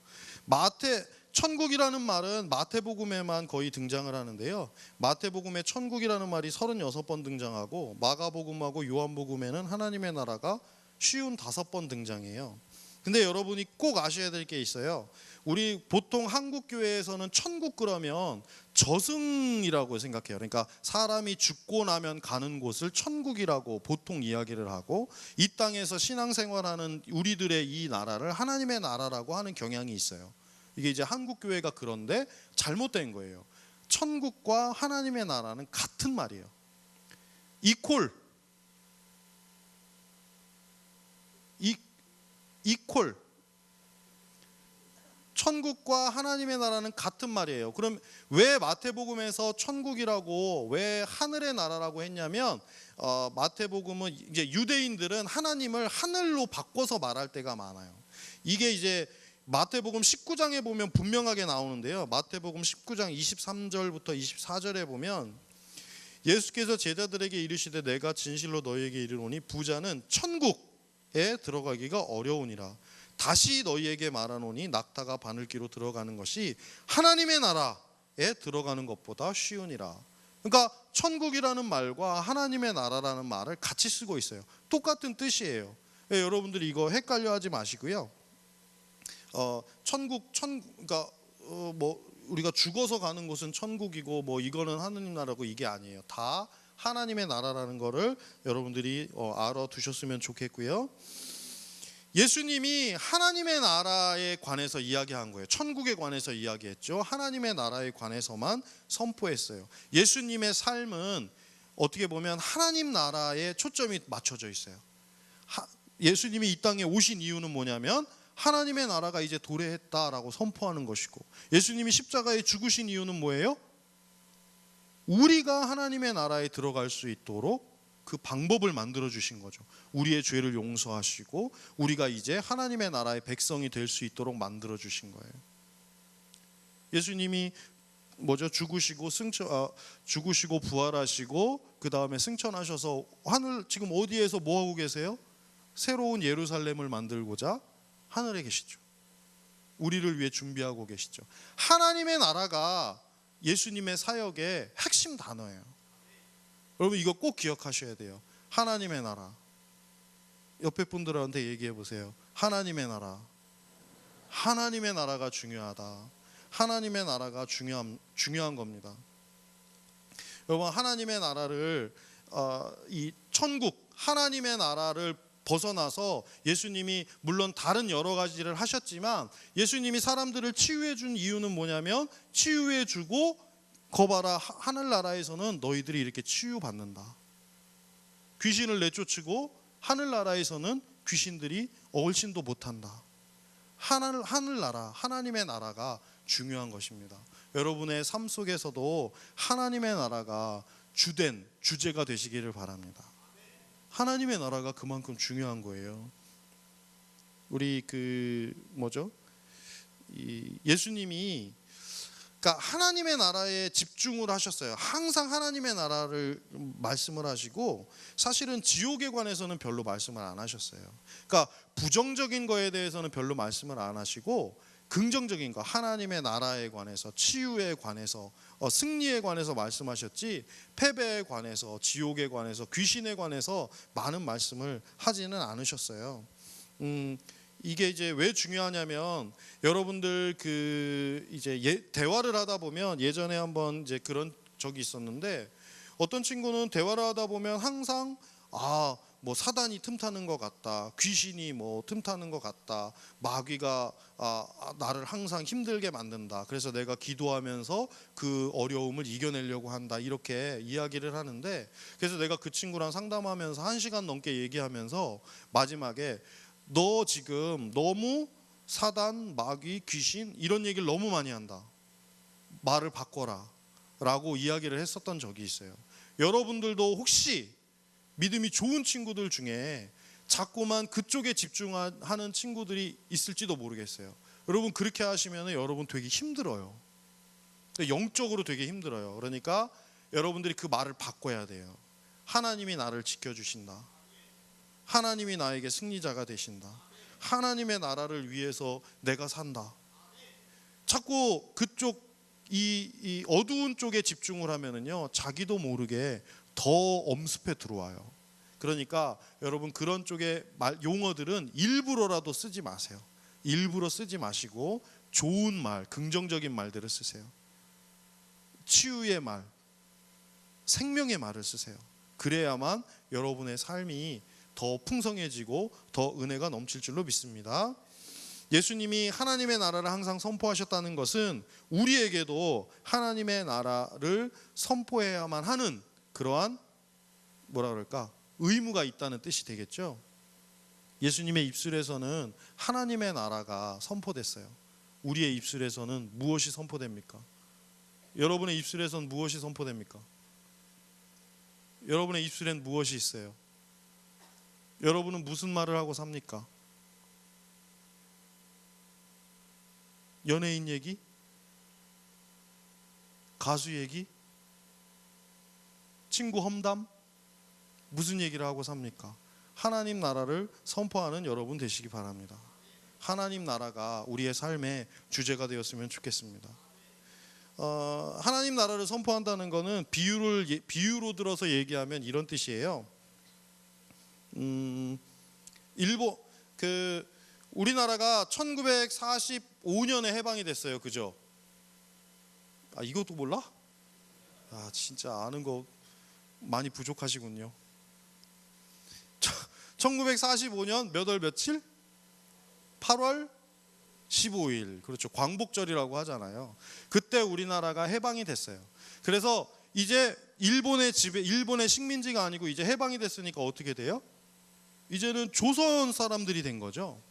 천국이라는 말은 마태복음에만 거의 등장을 하는데요. 마태복음에 천국이라는 말이 36번 등장하고 마가복음하고 요한복음에는 하나님의 나라가 55번 등장해요. 근데 여러분이 꼭 아셔야 될 게 있어요. 우리 보통 한국 교회에서는 천국 그러면 저승이라고 생각해요. 그러니까 사람이 죽고 나면 가는 곳을 천국이라고 보통 이야기를 하고, 이 땅에서 신앙생활하는 우리들의 이 나라를 하나님의 나라라고 하는 경향이 있어요. 이게 이제 한국 교회가 그런데 잘못된 거예요. 천국과 하나님의 나라는 같은 말이에요. 이퀄 천국과 하나님의 나라는 같은 말이에요. 그럼 왜 마태복음에서 천국이라고, 왜 하늘의 나라라고 했냐면, 마태복음은 이제 유대인들은 하나님을 하늘로 바꿔서 말할 때가 많아요. 이게 이제 마태복음 19장에 보면 분명하게 나오는데요. 마태복음 19장 23절부터 24절에 보면 예수께서 제자들에게 이르시되 내가 진실로 너희에게 이르노니 부자는 천국에 들어가기가 어려우니라. 다시 너희에게 말하노니 낙타가 바늘귀로 들어가는 것이 하나님의 나라에 들어가는 것보다 쉬우니라. 그러니까 천국이라는 말과 하나님의 나라라는 말을 같이 쓰고 있어요. 똑같은 뜻이에요. 여러분들이 이거 헷갈려 하지 마시고요. 그러니까 뭐 우리가 죽어서 가는 곳은 천국이고 뭐 이거는 하느님 나라고, 이게 아니에요. 다 하나님의 나라라는 거를 여러분들이 알아두셨으면 좋겠고요. 예수님이 하나님의 나라에 관해서 이야기한 거예요. 천국에 관해서 이야기했죠. 하나님의 나라에 관해서만 선포했어요. 예수님의 삶은 어떻게 보면 하나님 나라에 초점이 맞춰져 있어요. 예수님이 이 땅에 오신 이유는 뭐냐면 하나님의 나라가 이제 도래했다라고 선포하는 것이고, 예수님이 십자가에 죽으신 이유는 뭐예요? 우리가 하나님의 나라에 들어갈 수 있도록 그 방법을 만들어 주신 거죠. 우리의 죄를 용서하시고 우리가 이제 하나님의 나라의 백성이 될 수 있도록 만들어 주신 거예요. 예수님이 죽으시고 부활하시고 그 다음에 승천하셔서 하늘, 지금 어디에서 뭐 하고 계세요? 새로운 예루살렘을 만들고자 하늘에 계시죠. 우리를 위해 준비하고 계시죠. 하나님의 나라가 예수님의 사역의 핵심 단어예요. 여러분 이거 꼭 기억하셔야 돼요. 하나님의 나라. 옆에 분들한테 얘기해 보세요. 하나님의 나라. 하나님의 나라가 중요하다. 하나님의 나라가 중요한 겁니다. 여러분 하나님의 나라를 이 천국, 하나님의 나라를 벗어나서 예수님이 물론 다른 여러 가지를 하셨지만, 예수님이 사람들을 치유해 준 이유는 뭐냐면, 치유해 주고 거봐라 하늘나라에서는 너희들이 이렇게 치유받는다. 귀신을 내쫓고 하늘나라에서는 귀신들이 얼씬도 못한다. 하늘나라, 하나님의 나라가 중요한 것입니다. 여러분의 삶 속에서도 하나님의 나라가 주제가 되시기를 바랍니다. 하나님의 나라가 그만큼 중요한 거예요. 우리 예수님이 그러니까 하나님의 나라에 집중을 하셨어요. 항상 하나님의 나라를 말씀을 하시고, 사실은 지옥에 관해서는 별로 말씀을 안 하셨어요. 그러니까 부정적인 거에 대해서는 별로 말씀을 안 하시고, 긍정적인 거, 하나님의 나라에 관해서, 치유에 관해서, 승리에 관해서 말씀하셨지, 패배에 관해서, 지옥에 관해서, 귀신에 관해서 많은 말씀을 하지는 않으셨어요. 이게 이제 왜 중요하냐면, 여러분들 이제 대화를 하다 보면, 예전에 한번 이제 그런 적이 있었는데, 어떤 친구는 대화를 하다 보면 항상 뭐 사단이 틈타는 것 같다, 귀신이 뭐 틈타는 것 같다, 마귀가 나를 항상 힘들게 만든다, 그래서 내가 기도하면서 그 어려움을 이겨내려고 한다, 이렇게 이야기를 하는데, 그래서 내가 그 친구랑 상담하면서 1시간 넘게 얘기하면서 마지막에 너 지금 너무 사단, 마귀, 귀신 이런 얘기를 너무 많이 한다, 말을 바꿔라 라고 이야기를 했었던 적이 있어요. 여러분들도 혹시 믿음이 좋은 친구들 중에 자꾸만 그쪽에 집중하는 친구들이 있을지도 모르겠어요. 여러분 그렇게 하시면 여러분 되게 힘들어요. 영적으로 되게 힘들어요. 그러니까 여러분들이 그 말을 바꿔야 돼요. 하나님이 나를 지켜주신다. 하나님이 나에게 승리자가 되신다. 하나님의 나라를 위해서 내가 산다. 자꾸 그쪽 이 어두운 쪽에 집중을 하면은요, 자기도 모르게 더 엄습해 들어와요. 그러니까 여러분 그런 쪽의 용어들은 일부러라도 쓰지 마세요. 일부러 쓰지 마시고 좋은 말, 긍정적인 말들을 쓰세요. 치유의 말, 생명의 말을 쓰세요. 그래야만 여러분의 삶이 더 풍성해지고 더 은혜가 넘칠 줄로 믿습니다. 예수님이 하나님의 나라를 항상 선포하셨다는 것은 우리에게도 하나님의 나라를 선포해야만 하는 그러한 뭐라 그럴까? 의무가 있다는 뜻이 되겠죠. 예수님의 입술에서는 하나님의 나라가 선포됐어요. 우리의 입술에서는 무엇이 선포됩니까? 여러분의 입술에서는 무엇이 선포됩니까? 여러분의 입술엔 무엇이 있어요? 여러분은 무슨 말을 하고 삽니까? 연예인 얘기? 가수 얘기? 친구 험담? 무슨 얘기를 하고 삽니까? 하나님 나라를 선포하는 여러분 되시기 바랍니다. 하나님 나라가 우리의 삶의 주제가 되었으면 좋겠습니다. 하나님 나라를 선포한다는 것은 비유로 들어서 얘기하면 이런 뜻이에요. 우리나라가 1945년에 해방이 됐어요. 그죠? 이것도 몰라? 진짜 아는 거 많이 부족하시군요. 1945년 몇 월 며칠? 8월 15일. 그렇죠. 광복절이라고 하잖아요. 그때 우리나라가 해방이 됐어요. 그래서 이제 일본의 식민지가 아니고 이제 해방이 됐으니까 어떻게 돼요? 이제는 조선 사람들이 된 거죠.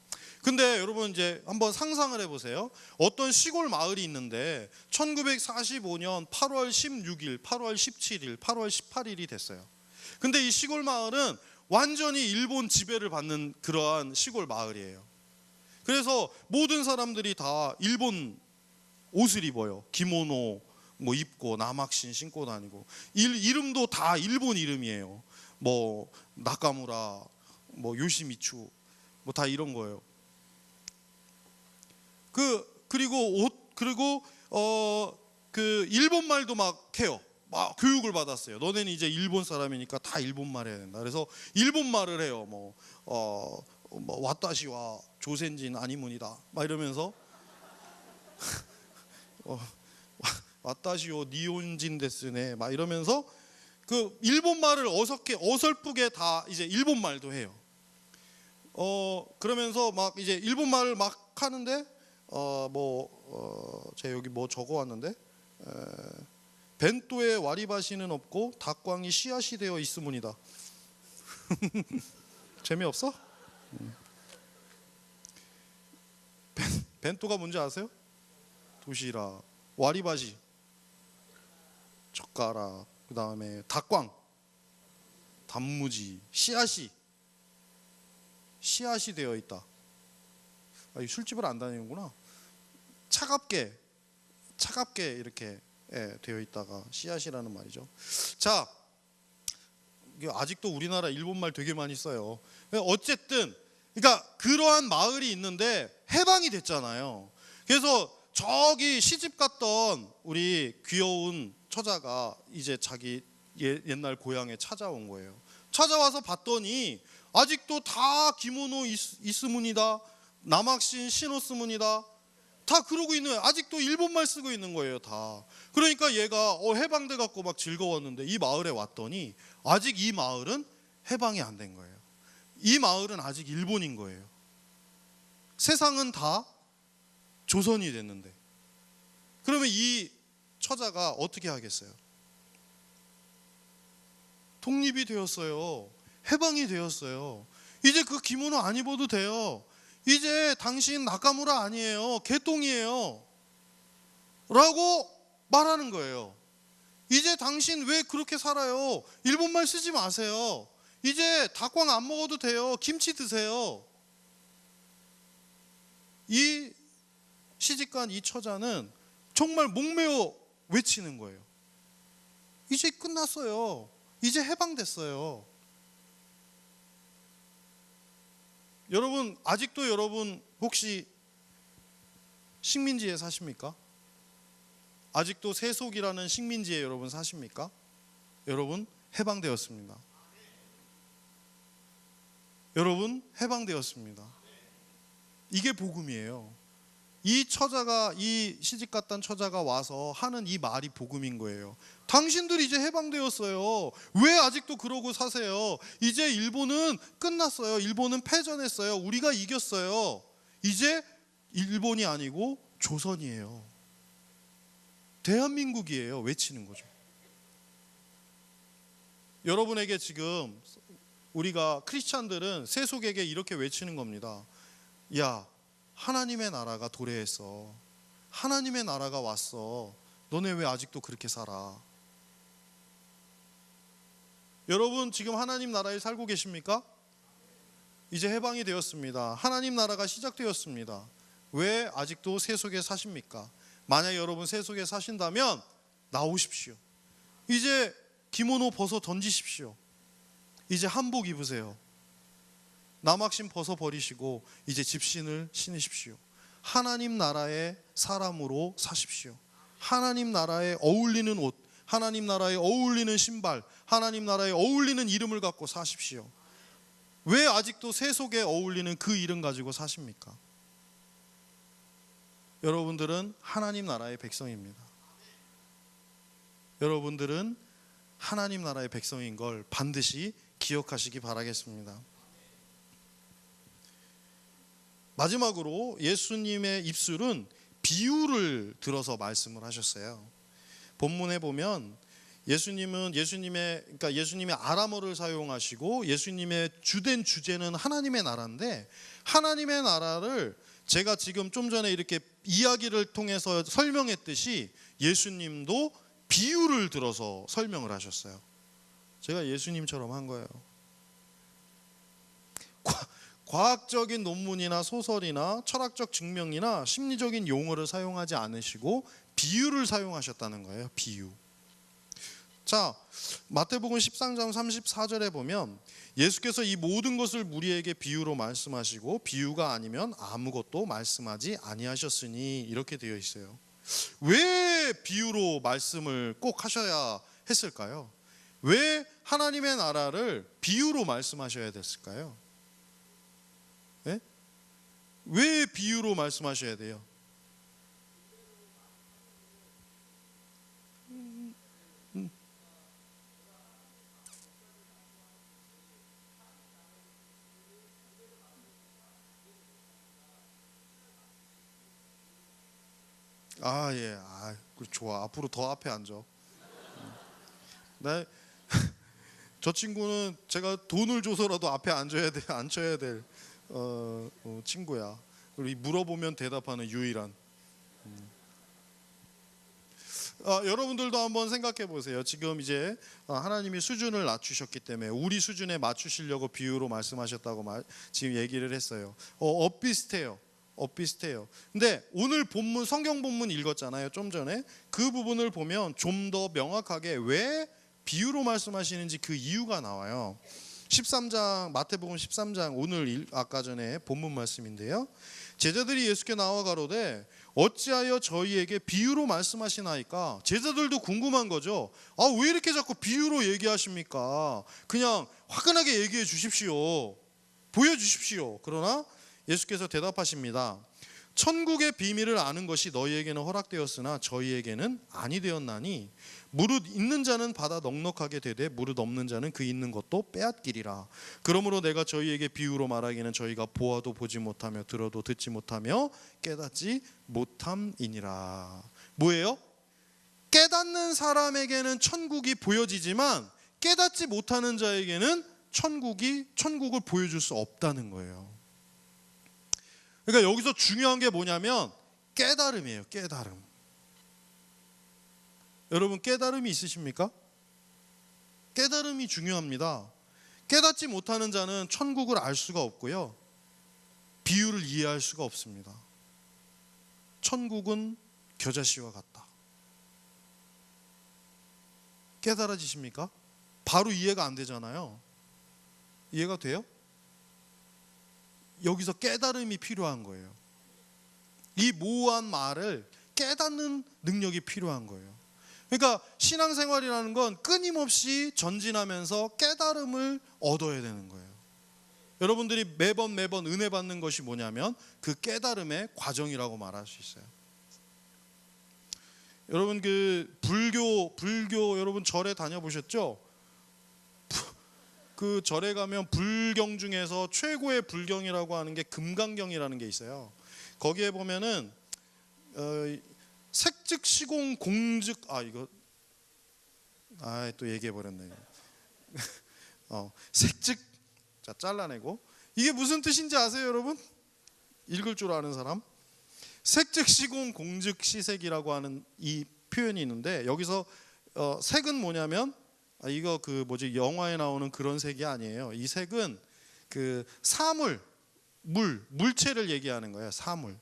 근데 여러분 이제 한번 상상을 해보세요. 어떤 시골 마을이 있는데 1945년 8월 16일, 8월 17일, 8월 18일이 됐어요. 근데 이 시골 마을은 완전히 일본 지배를 받는 그러한 시골 마을이에요. 그래서 모든 사람들이 다 일본 옷을 입어요. 기모노 뭐 입고 남학신 신고 다니고 이름도 다 일본 이름이에요. 뭐 나카무라, 뭐 요시미추, 뭐 다 이런 거예요. 그리고 일본 말도 막 해요. 막 교육을 받았어요. 너네는 이제 일본 사람이니까 다 일본 말 해야 된다. 그래서 일본 말을 해요. 뭐 와타시와 조센진 아니문이다. 막 이러면서 와타시오 니온진 데스네. 막 이러면서 그 일본 말을 어설프게 다 이제 일본 말도 해요. 그러면서 막 이제 일본 말을 막 하는데 제가 여기 뭐 적어 왔는데 벤또에 와리바시는 없고 닭광이 씨앗이 되어 있으문이다. 재미없어? 벤또가 뭔지 아세요? 도시락, 와리바시, 젓가락, 그 다음에 닭광, 단무지, 씨앗이 되어 있다. 술집을 안 다니는구나. 차갑게 이렇게 되어 있다가 씨앗이라는 말이죠. 자, 아직도 우리나라 일본말 되게 많이 써요. 어쨌든 그러니까 그러한 마을이 있는데 해방이 됐잖아요. 그래서 저기 시집 갔던 우리 귀여운 처자가 이제 자기 옛날 고향에 찾아온 거예요. 찾아와서 봤더니 아직도 다 기모노 이스문이다, 남학신 신오스문이다, 다 그러고 있는 거예요. 아직도 일본말 쓰고 있는 거예요, 다. 그러니까 얘가 해방돼 갖고 막 즐거웠는데 이 마을에 왔더니 아직 이 마을은 해방이 안 된 거예요. 이 마을은 아직 일본인 거예요. 세상은 다 조선이 됐는데. 그러면 이 처자가 어떻게 하겠어요? 독립이 되었어요. 해방이 되었어요. 이제 그 기모노 안 입어도 돼요. 이제 당신 나카무라 아니에요. 개똥이에요. 라고 말하는 거예요. 이제 당신 왜 그렇게 살아요? 일본말 쓰지 마세요. 이제 닭광 안 먹어도 돼요. 김치 드세요. 이 시집간 이 처자는 정말 목매어 외치는 거예요. 이제 끝났어요. 이제 해방됐어요. 여러분, 아직도 여러분 혹시 식민지에 사십니까? 아직도 세속이라는 식민지에 여러분 사십니까? 여러분 해방되었습니다. 여러분 해방되었습니다. 이게 복음이에요. 이 처자가, 이 시집갔던 처자가 와서 하는 이 말이 복음인 거예요. 당신들이 이제 해방되었어요. 왜 아직도 그러고 사세요? 이제 일본은 끝났어요. 일본은 패전했어요. 우리가 이겼어요. 이제 일본이 아니고 조선이에요. 대한민국이에요. 외치는 거죠. 여러분에게 지금 우리가 크리스찬들은 세속에게 이렇게 외치는 겁니다. 야, 하나님의 나라가 도래했어. 하나님의 나라가 왔어. 너네 왜 아직도 그렇게 살아? 여러분 지금 하나님 나라에 살고 계십니까? 이제 해방이 되었습니다. 하나님 나라가 시작되었습니다. 왜 아직도 세속에 사십니까? 만약 여러분 세속에 사신다면 나오십시오. 이제 기모노 벗어 던지십시오. 이제 한복 입으세요. 남학신 벗어 버리시고 이제 집신을 신으십시오. 하나님 나라의 사람으로 사십시오. 하나님 나라에 어울리는 옷, 하나님 나라에 어울리는 신발, 하나님 나라에 어울리는 이름을 갖고 사십시오. 왜 아직도 세속에 어울리는 그 이름 가지고 사십니까? 여러분들은 하나님 나라의 백성입니다. 여러분들은 하나님 나라의 백성인 걸 반드시 기억하시기 바라겠습니다. 마지막으로 예수님의 입술은 비유를 들어서 말씀을 하셨어요. 본문에 보면 예수님이 아람어를 사용하시고 예수님의 주된 주제는 하나님의 나라인데, 하나님의 나라를 제가 지금 좀 전에 이렇게 이야기를 통해서 설명했듯이 예수님도 비유를 들어서 설명을 하셨어요. 제가 예수님처럼 한 거예요. 과학적인 논문이나 소설이나 철학적 증명이나 심리적인 용어를 사용하지 않으시고 비유를 사용하셨다는 거예요. 비유. 자, 마태복음 13장 34절에 보면 예수께서 이 모든 것을 무리에게 비유로 말씀하시고 비유가 아니면 아무것도 말씀하지 아니하셨으니, 이렇게 되어 있어요. 왜 비유로 말씀을 꼭 하셔야 했을까요? 왜 하나님의 나라를 비유로 말씀하셔야 됐을까요? 네? 왜 비유로 말씀하셔야 돼요? 아, 예. 아, 좋아. 앞으로 더 앞에 앉아. 네. 저 친구는 제가 돈을 줘서라도 앞에 앉아야 될 친구야. 그리고 물어보면 대답하는 유일한. 여러분들도 한번 생각해 보세요. 지금 이제 하나님이 수준을 낮추셨기 때문에 우리 수준에 맞추시려고 비유로 말씀하셨다고 지금 얘기를 했어요. 엇비슷해요. 근데 오늘 본문, 성경 본문 읽었잖아요. 좀 전에 그 부분을 보면 좀 더 명확하게 왜 비유로 말씀하시는지 그 이유가 나와요. 13장, 마태복음 13장, 오늘 아까 전에 본문 말씀인데요. 제자들이 예수께 나와 가로되 어찌하여 저희에게 비유로 말씀하시나이까? 제자들도 궁금한 거죠. 왜 이렇게 자꾸 비유로 얘기하십니까? 그냥 화끈하게 얘기해 주십시오. 보여주십시오. 그러나 예수께서 대답하십니다. 천국의 비밀을 아는 것이 너희에게는 허락되었으나 저희에게는 아니 되었나니, 무릇 있는 자는 받아 넉넉하게 되되 무릇 없는 자는 그 있는 것도 빼앗기리라. 그러므로 내가 저희에게 비유로 말하기는 저희가 보아도 보지 못하며 들어도 듣지 못하며 깨닫지 못함이니라. 뭐예요? 깨닫는 사람에게는 천국이 보여지지만 깨닫지 못하는 자에게는 천국을 보여줄 수 없다는 거예요. 그러니까 여기서 중요한 게 뭐냐면 깨달음이에요. 깨달음. 여러분 깨달음이 있으십니까? 깨달음이 중요합니다. 깨닫지 못하는 자는 천국을 알 수가 없고요, 비유를 이해할 수가 없습니다. 천국은 겨자씨와 같다. 깨달아지십니까? 바로 이해가 안 되잖아요. 이해가 돼요? 여기서 깨달음이 필요한 거예요. 이 모호한 말을 깨닫는 능력이 필요한 거예요. 그러니까 신앙생활이라는 건 끊임없이 전진하면서 깨달음을 얻어야 되는 거예요. 여러분들이 매번 은혜 받는 것이 뭐냐면 그 깨달음의 과정이라고 말할 수 있어요. 여러분 그 불교 여러분 절에 다녀보셨죠? 그 절에 가면 불경 중에서 최고의 불경이라고 하는 게 금강경이라는 게 있어요. 거기에 보면은 색즉시공 공즉 또 얘기해 버렸네. 색즉 자 잘라내고 이게 무슨 뜻인지 아세요, 여러분? 읽을 줄 아는 사람? 색즉시공 공즉시색이라고 하는 이 표현이 있는데 여기서 색은 뭐냐면 이거 그 영화에 나오는 그런 색이 아니에요. 이 색은 그 사물, 물체를 얘기하는 거예요. 사물.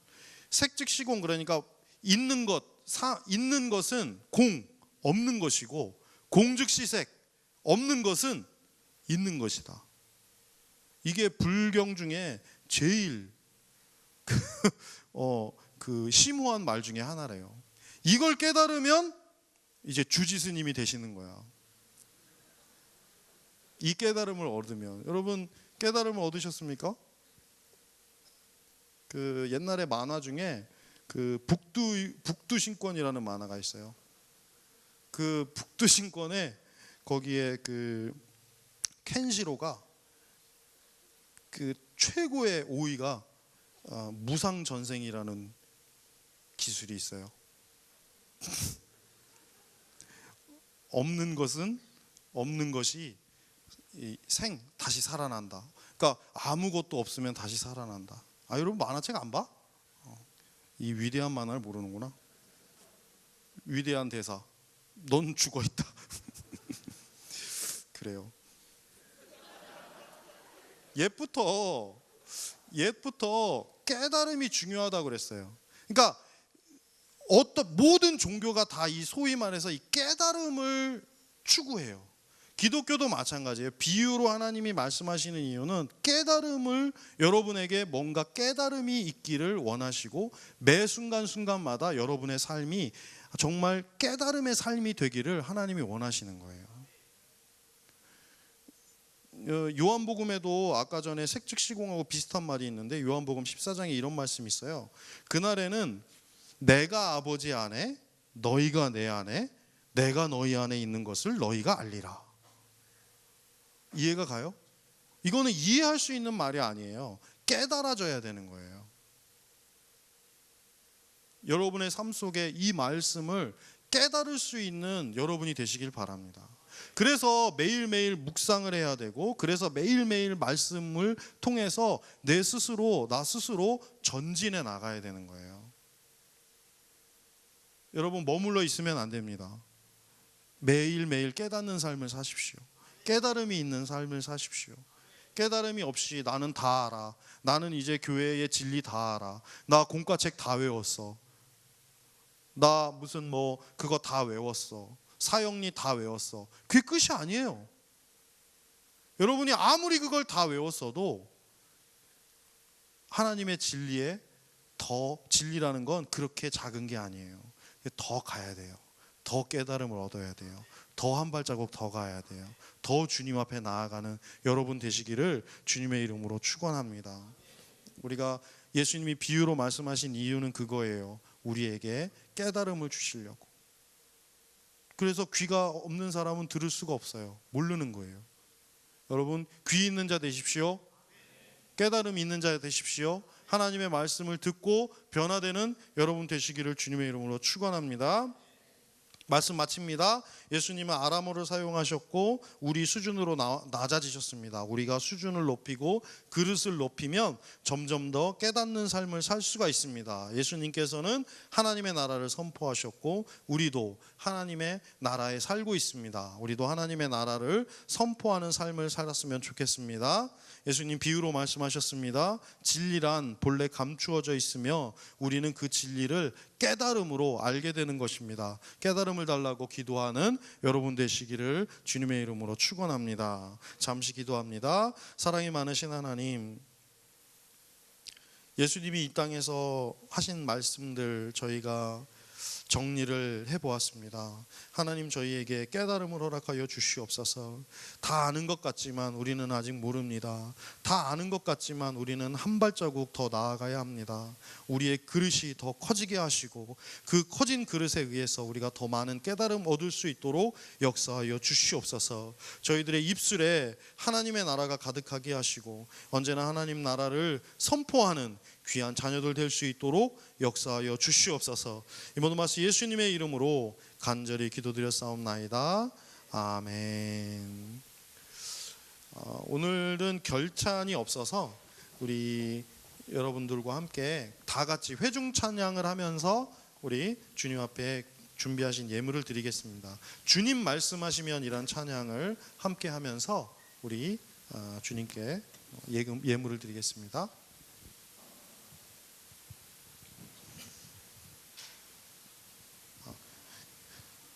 색즉시공 그러니까 있는 것은 공, 없는 것이고 공즉시색, 없는 것은 있는 것이다. 이게 불경 중에 제일 그 심오한 말 중에 하나래요. 이걸 깨달으면 이제 주지스님이 되시는 거야. 이 깨달음을 얻으면 여러분 깨달음을 얻으셨습니까? 그 옛날에 만화 중에 그 북두신권이라는 만화가 있어요. 그 북두신권에 거기에 그 켄시로가 그 최고의 오이가 무상전생이라는 기술이 있어요. 없는 것이 다시 살아난다. 그러니까 아무것도 없으면 다시 살아난다. 여러분 만화책 안 봐? 이 위대한 만화를 모르는구나. 위대한 대사. 넌 죽어 있다. 그래요. 옛부터 깨달음이 중요하다고 그랬어요. 그러니까 모든 종교가 다 이 소위 말해서 이 깨달음을 추구해요. 기독교도 마찬가지예요. 비유로 하나님이 말씀하시는 이유는 깨달음을 여러분에게 뭔가 깨달음이 있기를 원하시고 매 순간순간마다 여러분의 삶이 정말 깨달음의 삶이 되기를 하나님이 원하시는 거예요. 요한복음에도 아까 전에 색즉시공하고 비슷한 말이 있는데 요한복음 14장에 이런 말씀이 있어요. 그날에는 내가 아버지 안에 너희가 내 안에 내가 너희 안에 있는 것을 너희가 알리라. 이해가 가요? 이거는 이해할 수 있는 말이 아니에요. 깨달아져야 되는 거예요. 여러분의 삶 속에 이 말씀을 깨달을 수 있는 여러분이 되시길 바랍니다. 그래서 매일매일 묵상을 해야 되고 그래서 매일매일 말씀을 통해서 나 스스로 전진해 나가야 되는 거예요. 여러분 머물러 있으면 안 됩니다. 매일매일 깨닫는 삶을 사십시오. 깨달음이 있는 삶을 사십시오. 깨달음이 없이 나는 다 알아. 나는 이제 교회의 진리 다 알아. 나 공과책 다 외웠어. 나 무슨 그거 다 외웠어. 사형리 다 외웠어. 그게 끝이 아니에요. 여러분이 아무리 그걸 다 외웠어도 하나님의 진리라는 건 그렇게 작은 게 아니에요. 더 가야 돼요. 더 깨달음을 얻어야 돼요. 더 한 발자국 더 가야 돼요. 더 주님 앞에 나아가는 여러분 되시기를 주님의 이름으로 축원합니다. 우리가 예수님이 비유로 말씀하신 이유는 그거예요. 우리에게 깨달음을 주시려고. 그래서 귀가 없는 사람은 들을 수가 없어요. 모르는 거예요. 여러분 귀 있는 자 되십시오. 깨달음 있는 자 되십시오. 하나님의 말씀을 듣고 변화되는 여러분 되시기를 주님의 이름으로 축원합니다. 말씀 마칩니다. 예수님은 아람어를 사용하셨고 우리 수준으로 낮아지셨습니다. 우리가 수준을 높이고 그릇을 높이면 점점 더 깨닫는 삶을 살 수가 있습니다. 예수님께서는 하나님의 나라를 선포하셨고 우리도 하나님의 나라에 살고 있습니다. 우리도 하나님의 나라를 선포하는 삶을 살았으면 좋겠습니다. 예수님 비유로 말씀하셨습니다. 진리란 본래 감추어져 있으며 우리는 그 진리를 깨달음으로 알게 되는 것입니다. 깨달음을 달라고 기도하는 여러분 되시기를 주님의 이름으로 축원합니다. 잠시 기도합니다. 사랑이 많으신 하나님, 예수님이 이 땅에서 하신 말씀들 저희가 정리를 해보았습니다. 하나님, 저희에게 깨달음을 허락하여 주시옵소서. 다 아는 것 같지만 우리는 아직 모릅니다. 다 아는 것 같지만 우리는 한 발자국 더 나아가야 합니다. 우리의 그릇이 더 커지게 하시고 그 커진 그릇에 의해서 우리가 더 많은 깨달음 얻을 수 있도록 역사하여 주시옵소서. 저희들의 입술에 하나님의 나라가 가득하게 하시고 언제나 하나님 나라를 선포하는 귀한 자녀들 될 수 있도록 역사하여 주시옵소서. 이 모든 말씀 예수님의 이름으로 간절히 기도드렸사옵나이다. 아멘. 오늘은 결찬이 없어서 우리 여러분들과 함께 다 같이 회중 찬양을 하면서 우리 주님 앞에 준비하신 예물을 드리겠습니다. 주님 말씀하시면 이란 찬양을 함께 하면서 우리 주님께 예물을 드리겠습니다.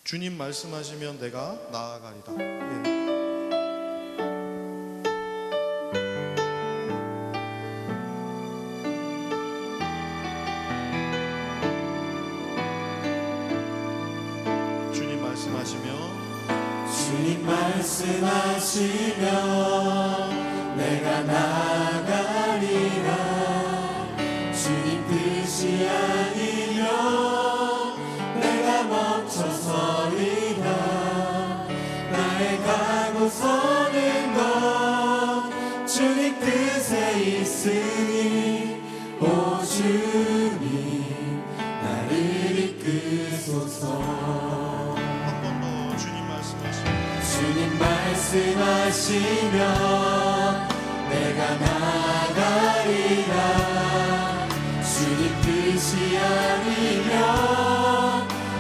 주님 말씀하시면 내가 나아가리다. 예. 주님 말씀하시면 내가 나아가리라. 주님 뜻이 아니면 내가 멈춰서리라. 나의 가고 서는 것 주님 뜻에 있으니 오 주님 나를 이끄소서. 주님 말씀하시면 내가 나아가리라. 주님 뜻이 아니면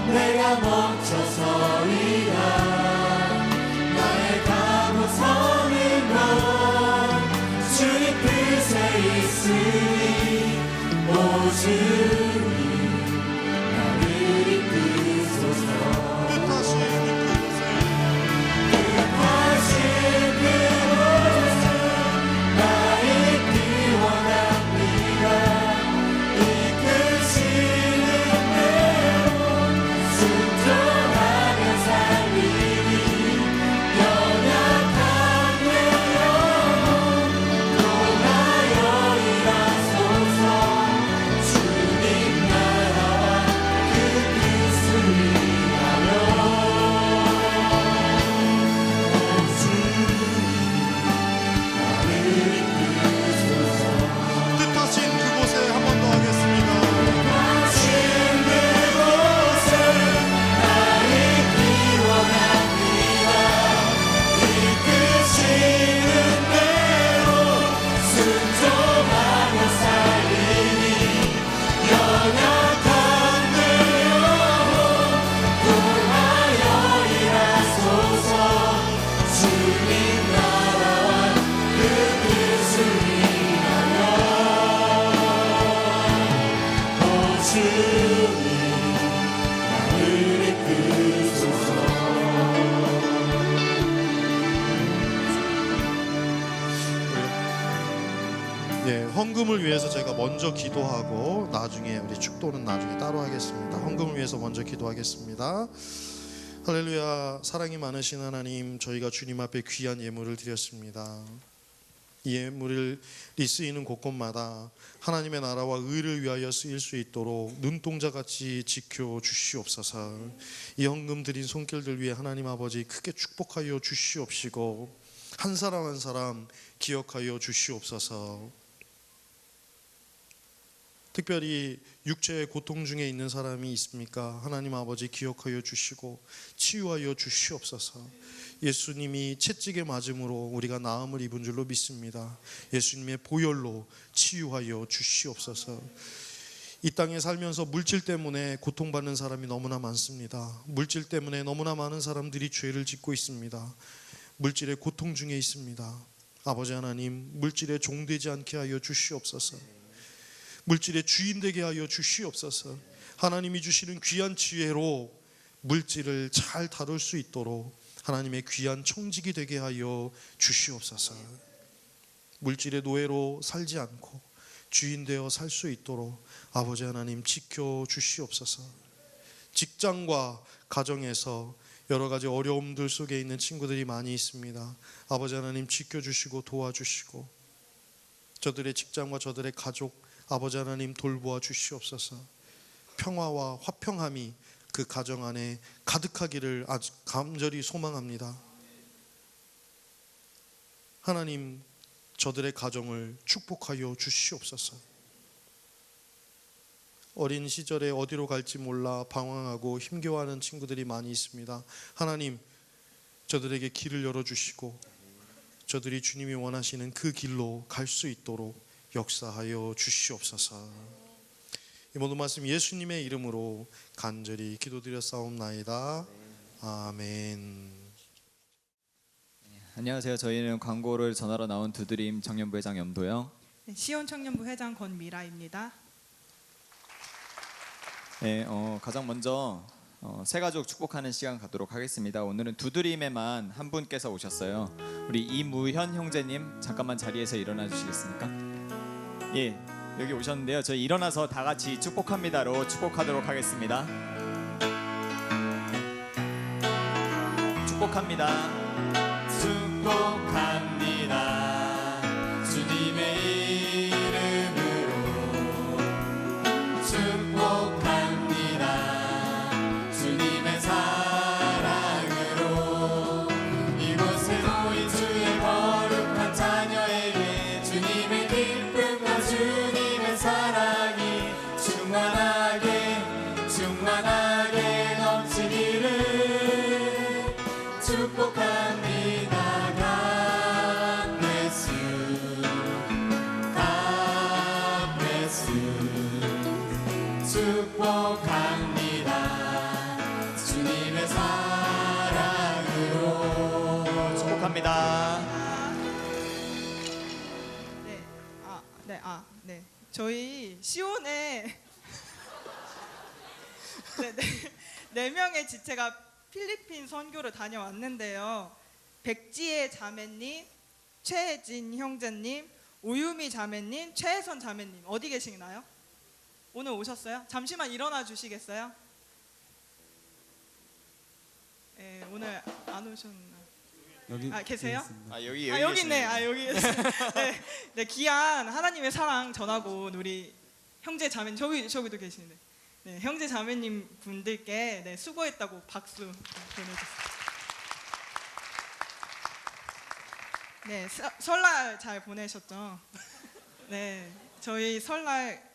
내가 멈춰서리라. 나의 가고 서는 것 주님 뜻에 있으니 오 주님 나를 이끄소서. 헌금을 위해서 제가 먼저 기도하고 나중에 우리 축도는 나중에 따로 하겠습니다. 헌금을 위해서 먼저 기도하겠습니다. 할렐루야. 사랑이 많으신 하나님, 저희가 주님 앞에 귀한 예물을 드렸습니다. 이 예물이 쓰이는 곳곳마다 하나님의 나라와 의를 위하여 쓰일 수 있도록 눈동자같이 지켜 주시옵소서. 이 헌금 드린 손길들 위해 하나님 아버지 크게 축복하여 주시옵시고 한 사람 한 사람 기억하여 주시옵소서. 특별히 육체의 고통 중에 있는 사람이 있습니까? 하나님 아버지 기억하여 주시고 치유하여 주시옵소서. 예수님이 채찍에 맞음으로 우리가 나음을 입은 줄로 믿습니다. 예수님의 보혈로 치유하여 주시옵소서. 이 땅에 살면서 물질 때문에 고통받는 사람이 너무나 많습니다. 물질 때문에 너무나 많은 사람들이 죄를 짓고 있습니다. 물질의 고통 중에 있습니다. 아버지 하나님, 물질에 종되지 않게 하여 주시옵소서. 물질의 주인 되게 하여 주시옵소서. 하나님이 주시는 귀한 지혜로 물질을 잘 다룰 수 있도록 하나님의 귀한 청직이 되게 하여 주시옵소서. 물질의 노예로 살지 않고 주인 되어 살 수 있도록 아버지 하나님 지켜 주시옵소서. 직장과 가정에서 여러 가지 어려움들 속에 있는 친구들이 많이 있습니다. 아버지 하나님 지켜주시고 도와주시고 저들의 직장과 저들의 가족 아버지 하나님 돌보아 주시옵소서. 평화와 화평함이 그 가정 안에 가득하기를 아주 간절히 소망합니다. 하나님 저들의 가정을 축복하여 주시옵소서. 어린 시절에 어디로 갈지 몰라 방황하고 힘겨워하는 친구들이 많이 있습니다. 하나님 저들에게 길을 열어주시고 저들이 주님이 원하시는 그 길로 갈 수 있도록 역사하여 주시옵소서. 이 모든 말씀 예수님의 이름으로 간절히 기도드렸사옵나이다. 아멘. 안녕하세요. 저희는 광고를 전하러 나온 두드림 청년부 회장 염도영. 네, 시온 청년부 회장 권미라입니다. 네, 가장 먼저 새가족 축복하는 시간 갖도록 하겠습니다. 오늘은 두드림에만 한 분께서 오셨어요. 우리 이무현 형제님 잠깐만 자리에서 일어나 주시겠습니까? 예, 여기 오셨는데요. 저희 일어나서 다 같이 축복합니다로 축복하도록 하겠습니다. 축복합니다. 축복합니다. 주님의 이름으로 축복합니다. 주님의 사랑으로 이곳에 모인 주의 거룩한 자녀에게 주님의 기쁨과 주님의 사랑이 충만하게 넘치기를 축복합니다. 축복합니다. 주님의 사랑으로 축복합니다. 네. 저희 시온에 네 명의 지체가 필리핀 선교를 다녀왔는데요. 백지혜 자매님, 최혜진 형제님, 오유미 자매님, 최혜선 자매님 어디 계시나요? 오늘 오셨어요? 잠시만 일어나 주시겠어요? 네, 오늘 안 오셨나? 여기 계세요? 여기 여기 있네. 여기 네, 귀한 하나님의 사랑 전하고 온 우리 형제 자매님 저기도 계시는데 네, 형제 자매님 분들께 네, 수고했다고 박수 보내주세요. 네, 설날 잘 보내셨죠? 네, 저희 설날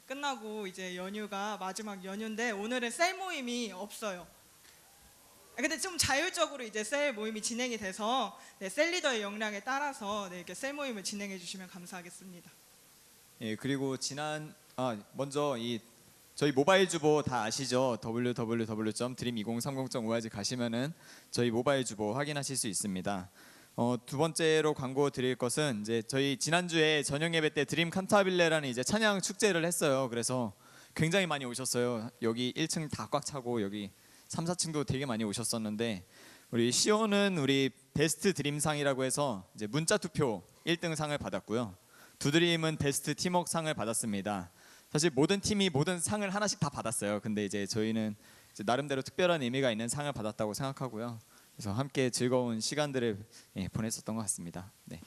끝나고 이제 연휴가 마지막 연휴인데 오늘은 셀 모임이 없어요. 근데 좀 자율적으로 이제 셀 모임이 진행이 돼서 셀 리더의 역량에 따라서 이렇게 셀 모임을 진행해 주시면 감사하겠습니다. 예, 그리고 먼저 저희 모바일 주보 다 아시죠? www.dream2030.org 가시면은 저희 모바일 주보 확인하실 수 있습니다. 두 번째로 광고 드릴 것은 이제 저희 지난주에 저녁 예배 때 드림 칸타빌레라는 이제 찬양 축제를 했어요. 그래서 굉장히 많이 오셨어요. 여기 1층 다 꽉 차고 여기 3, 4층도 되게 많이 오셨었는데 우리 시온은 우리 베스트 드림상이라고 해서 이제 문자 투표 1등 상을 받았고요. 두드림은 베스트 팀워크 상을 받았습니다. 사실 모든 팀이 모든 상을 하나씩 다 받았어요. 근데 이제 저희는 이제 나름대로 특별한 의미가 있는 상을 받았다고 생각하고요. 그래서 함께 즐거운 시간들을 보냈었던 것 같습니다. 네.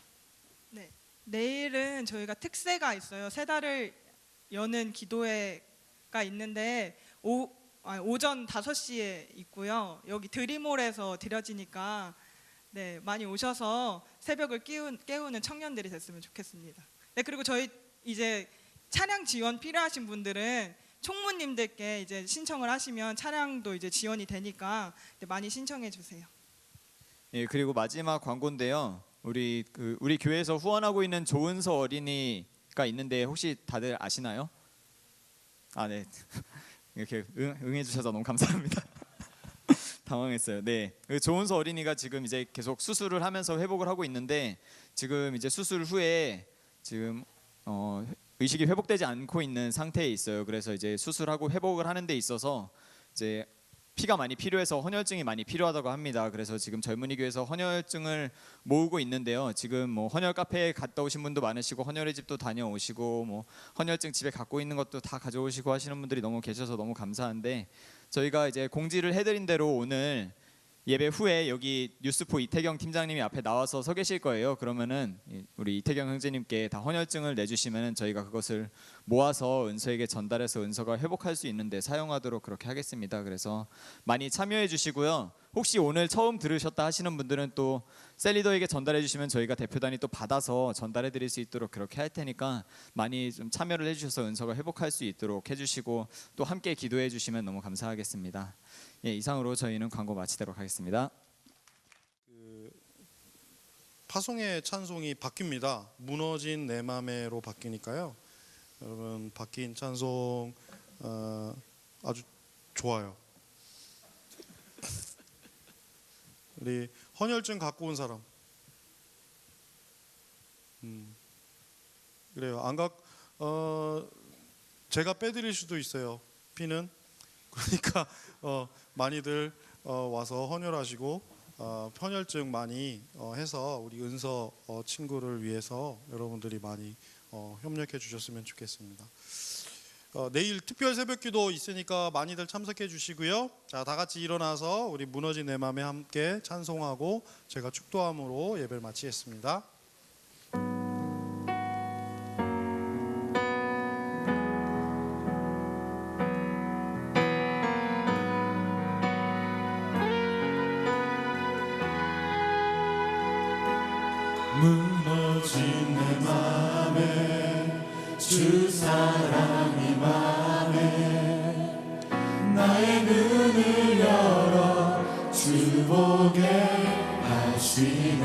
내일은 저희가 특세가 있어요. 세 달을 여는 기도회가 있는데 오전 5시에 있고요. 여기 드림홀에서 드려지니까 많이 오셔서 새벽을 깨우는 청년들이 됐으면 좋겠습니다. 네, 그리고 저희 이제 차량 지원 필요하신 분들은 총무님들께 이제 신청을 하시면 차량도 이제 지원이 되니까 많이 신청해 주세요. 예, 그리고 마지막 광고인데요. 우리 교회에서 후원하고 있는 조은서 어린이가 있는데 혹시 다들 아시나요? 네. 이렇게 응해 주셔서 너무 감사합니다. 당황했어요. 네, 조은서 어린이가 지금 이제 계속 수술을 하면서 회복을 하고 있는데 지금 이제 수술 후에 지금 의식이 회복되지 않고 있는 상태에 있어요. 그래서 이제 수술하고 회복을 하는 데 있어서 이제 피가 많이 필요해서 헌혈증이 많이 필요하다고 합니다. 그래서 지금 젊은이 교회에서 헌혈증을 모으고 있는데요. 지금 뭐 헌혈 카페에 갔다 오신 분도 많으시고 헌혈의 집도 다녀오시고 뭐 헌혈증 집에 갖고 있는 것도 다 가져오시고 하시는 분들이 너무 계셔서 너무 감사한데, 저희가 이제 공지를 해드린 대로 오늘 예배 후에 여기 뉴스포 이태경 팀장님이 앞에 나와서 서 계실 거예요. 그러면은 우리 이태경 형제님께 다 헌혈증을 내주시면은 저희가 그것을 모아서 은서에게 전달해서 은서가 회복할 수 있는데 사용하도록 그렇게 하겠습니다. 그래서 많이 참여해 주시고요. 혹시 오늘 처음 들으셨다 하시는 분들은 또 셀리더에게 전달해 주시면 저희가 대표단이 또 받아서 전달해 드릴 수 있도록 그렇게 할 테니까 많이 좀 참여를 해 주셔서 은서가 회복할 수 있도록 해 주시고 또 함께 기도해 주시면 너무 감사하겠습니다. 예, 이상으로 저희는 광고 마치도록 하겠습니다. 파송의 찬송이 바뀝니다. 무너진 내 맘에로 바뀌니까요. 여러분 바뀐 찬송 아주 좋아요. 우리 헌혈증 갖고 온 사람. 그래요. 제가 빼드릴 수도 있어요. 피는. 그러니까 많이들 와서 헌혈하시고 헌혈증 많이 해서 우리 은서 친구를 위해서 여러분들이 많이 협력해 주셨으면 좋겠습니다. 내일 특별 새벽기도 있으니까 많이들 참석해 주시고요. 자, 다 같이 일어나서 우리 무너진 내 맘에 함께 찬송하고 제가 축도함으로 예배를 마치겠습니다. 무너진 내 맘에 주 사랑이 맘에 나의 눈을 열어 주 보게 하시네.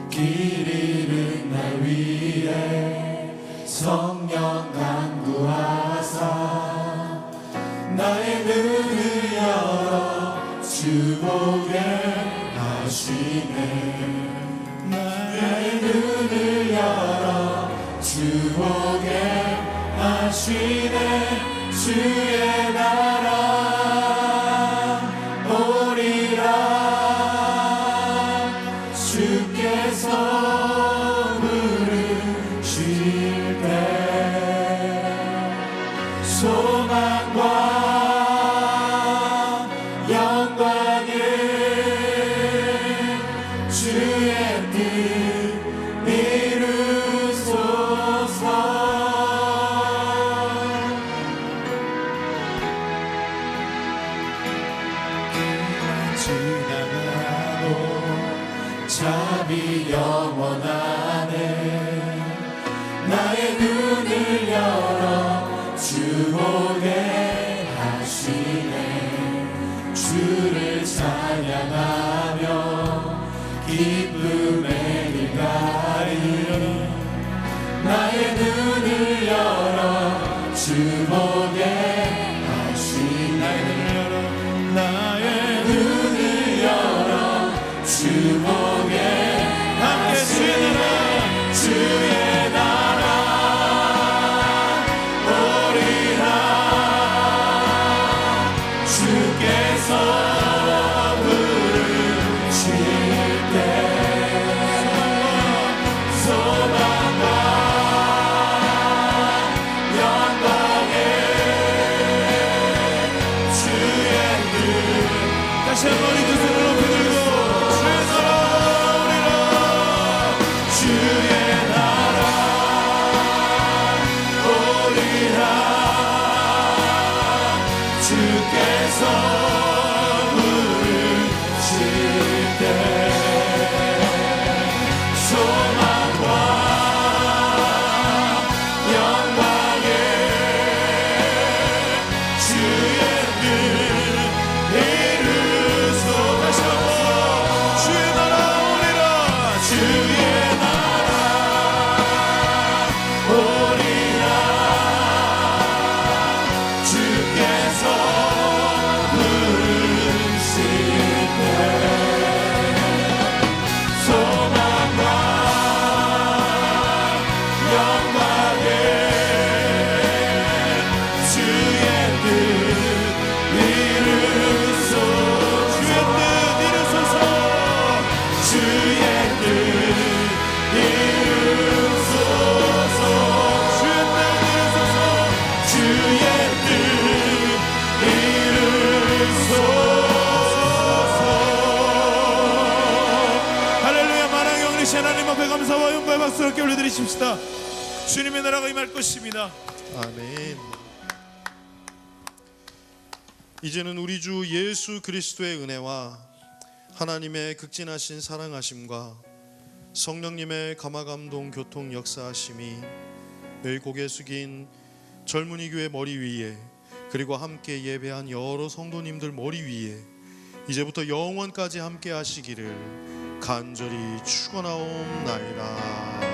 길 잃은 날 위해 성령 간구하사 나의 눈을 열어 주 보게 하시네. 나의 눈을 열어 주 보게 하시네. 주의 나라 오리라. 주께서 부르실 때 소망과 영광을 주의 답이 영원하네. 나의 눈을 열어 주 보게 하시네. 주를 찬양하며 기쁨의 길가리 나의 눈을 열어 주 보게 하시네. 나의 눈을 열어 주 보게 함께 주의 나라 오리라. 주께서 부르실 때 소망과 영광에 주의 뜻. 다시 한번 이 두 손을 높이 들고 주의 나라 오리라. 주께서 부르실 때 소망과 영광에 주의 뜻 이루소. 다시 한번 주의 나라 오리라. 주의 오리라. 주께서 부르실 때 박수로 함께 올려드리십시다. 주님의 나라가 임할 것입니다. 아멘. 이제는 우리 주 예수 그리스도의 은혜와 하나님의 극진하신 사랑하심과 성령님의 감화감동 교통 역사하심이 늘 고개 숙인 젊은이 교회 머리 위에, 그리고 함께 예배한 여러 성도님들 머리 위에 이제부터 영원까지 함께 하시기를 간절히 축원하옵나이다.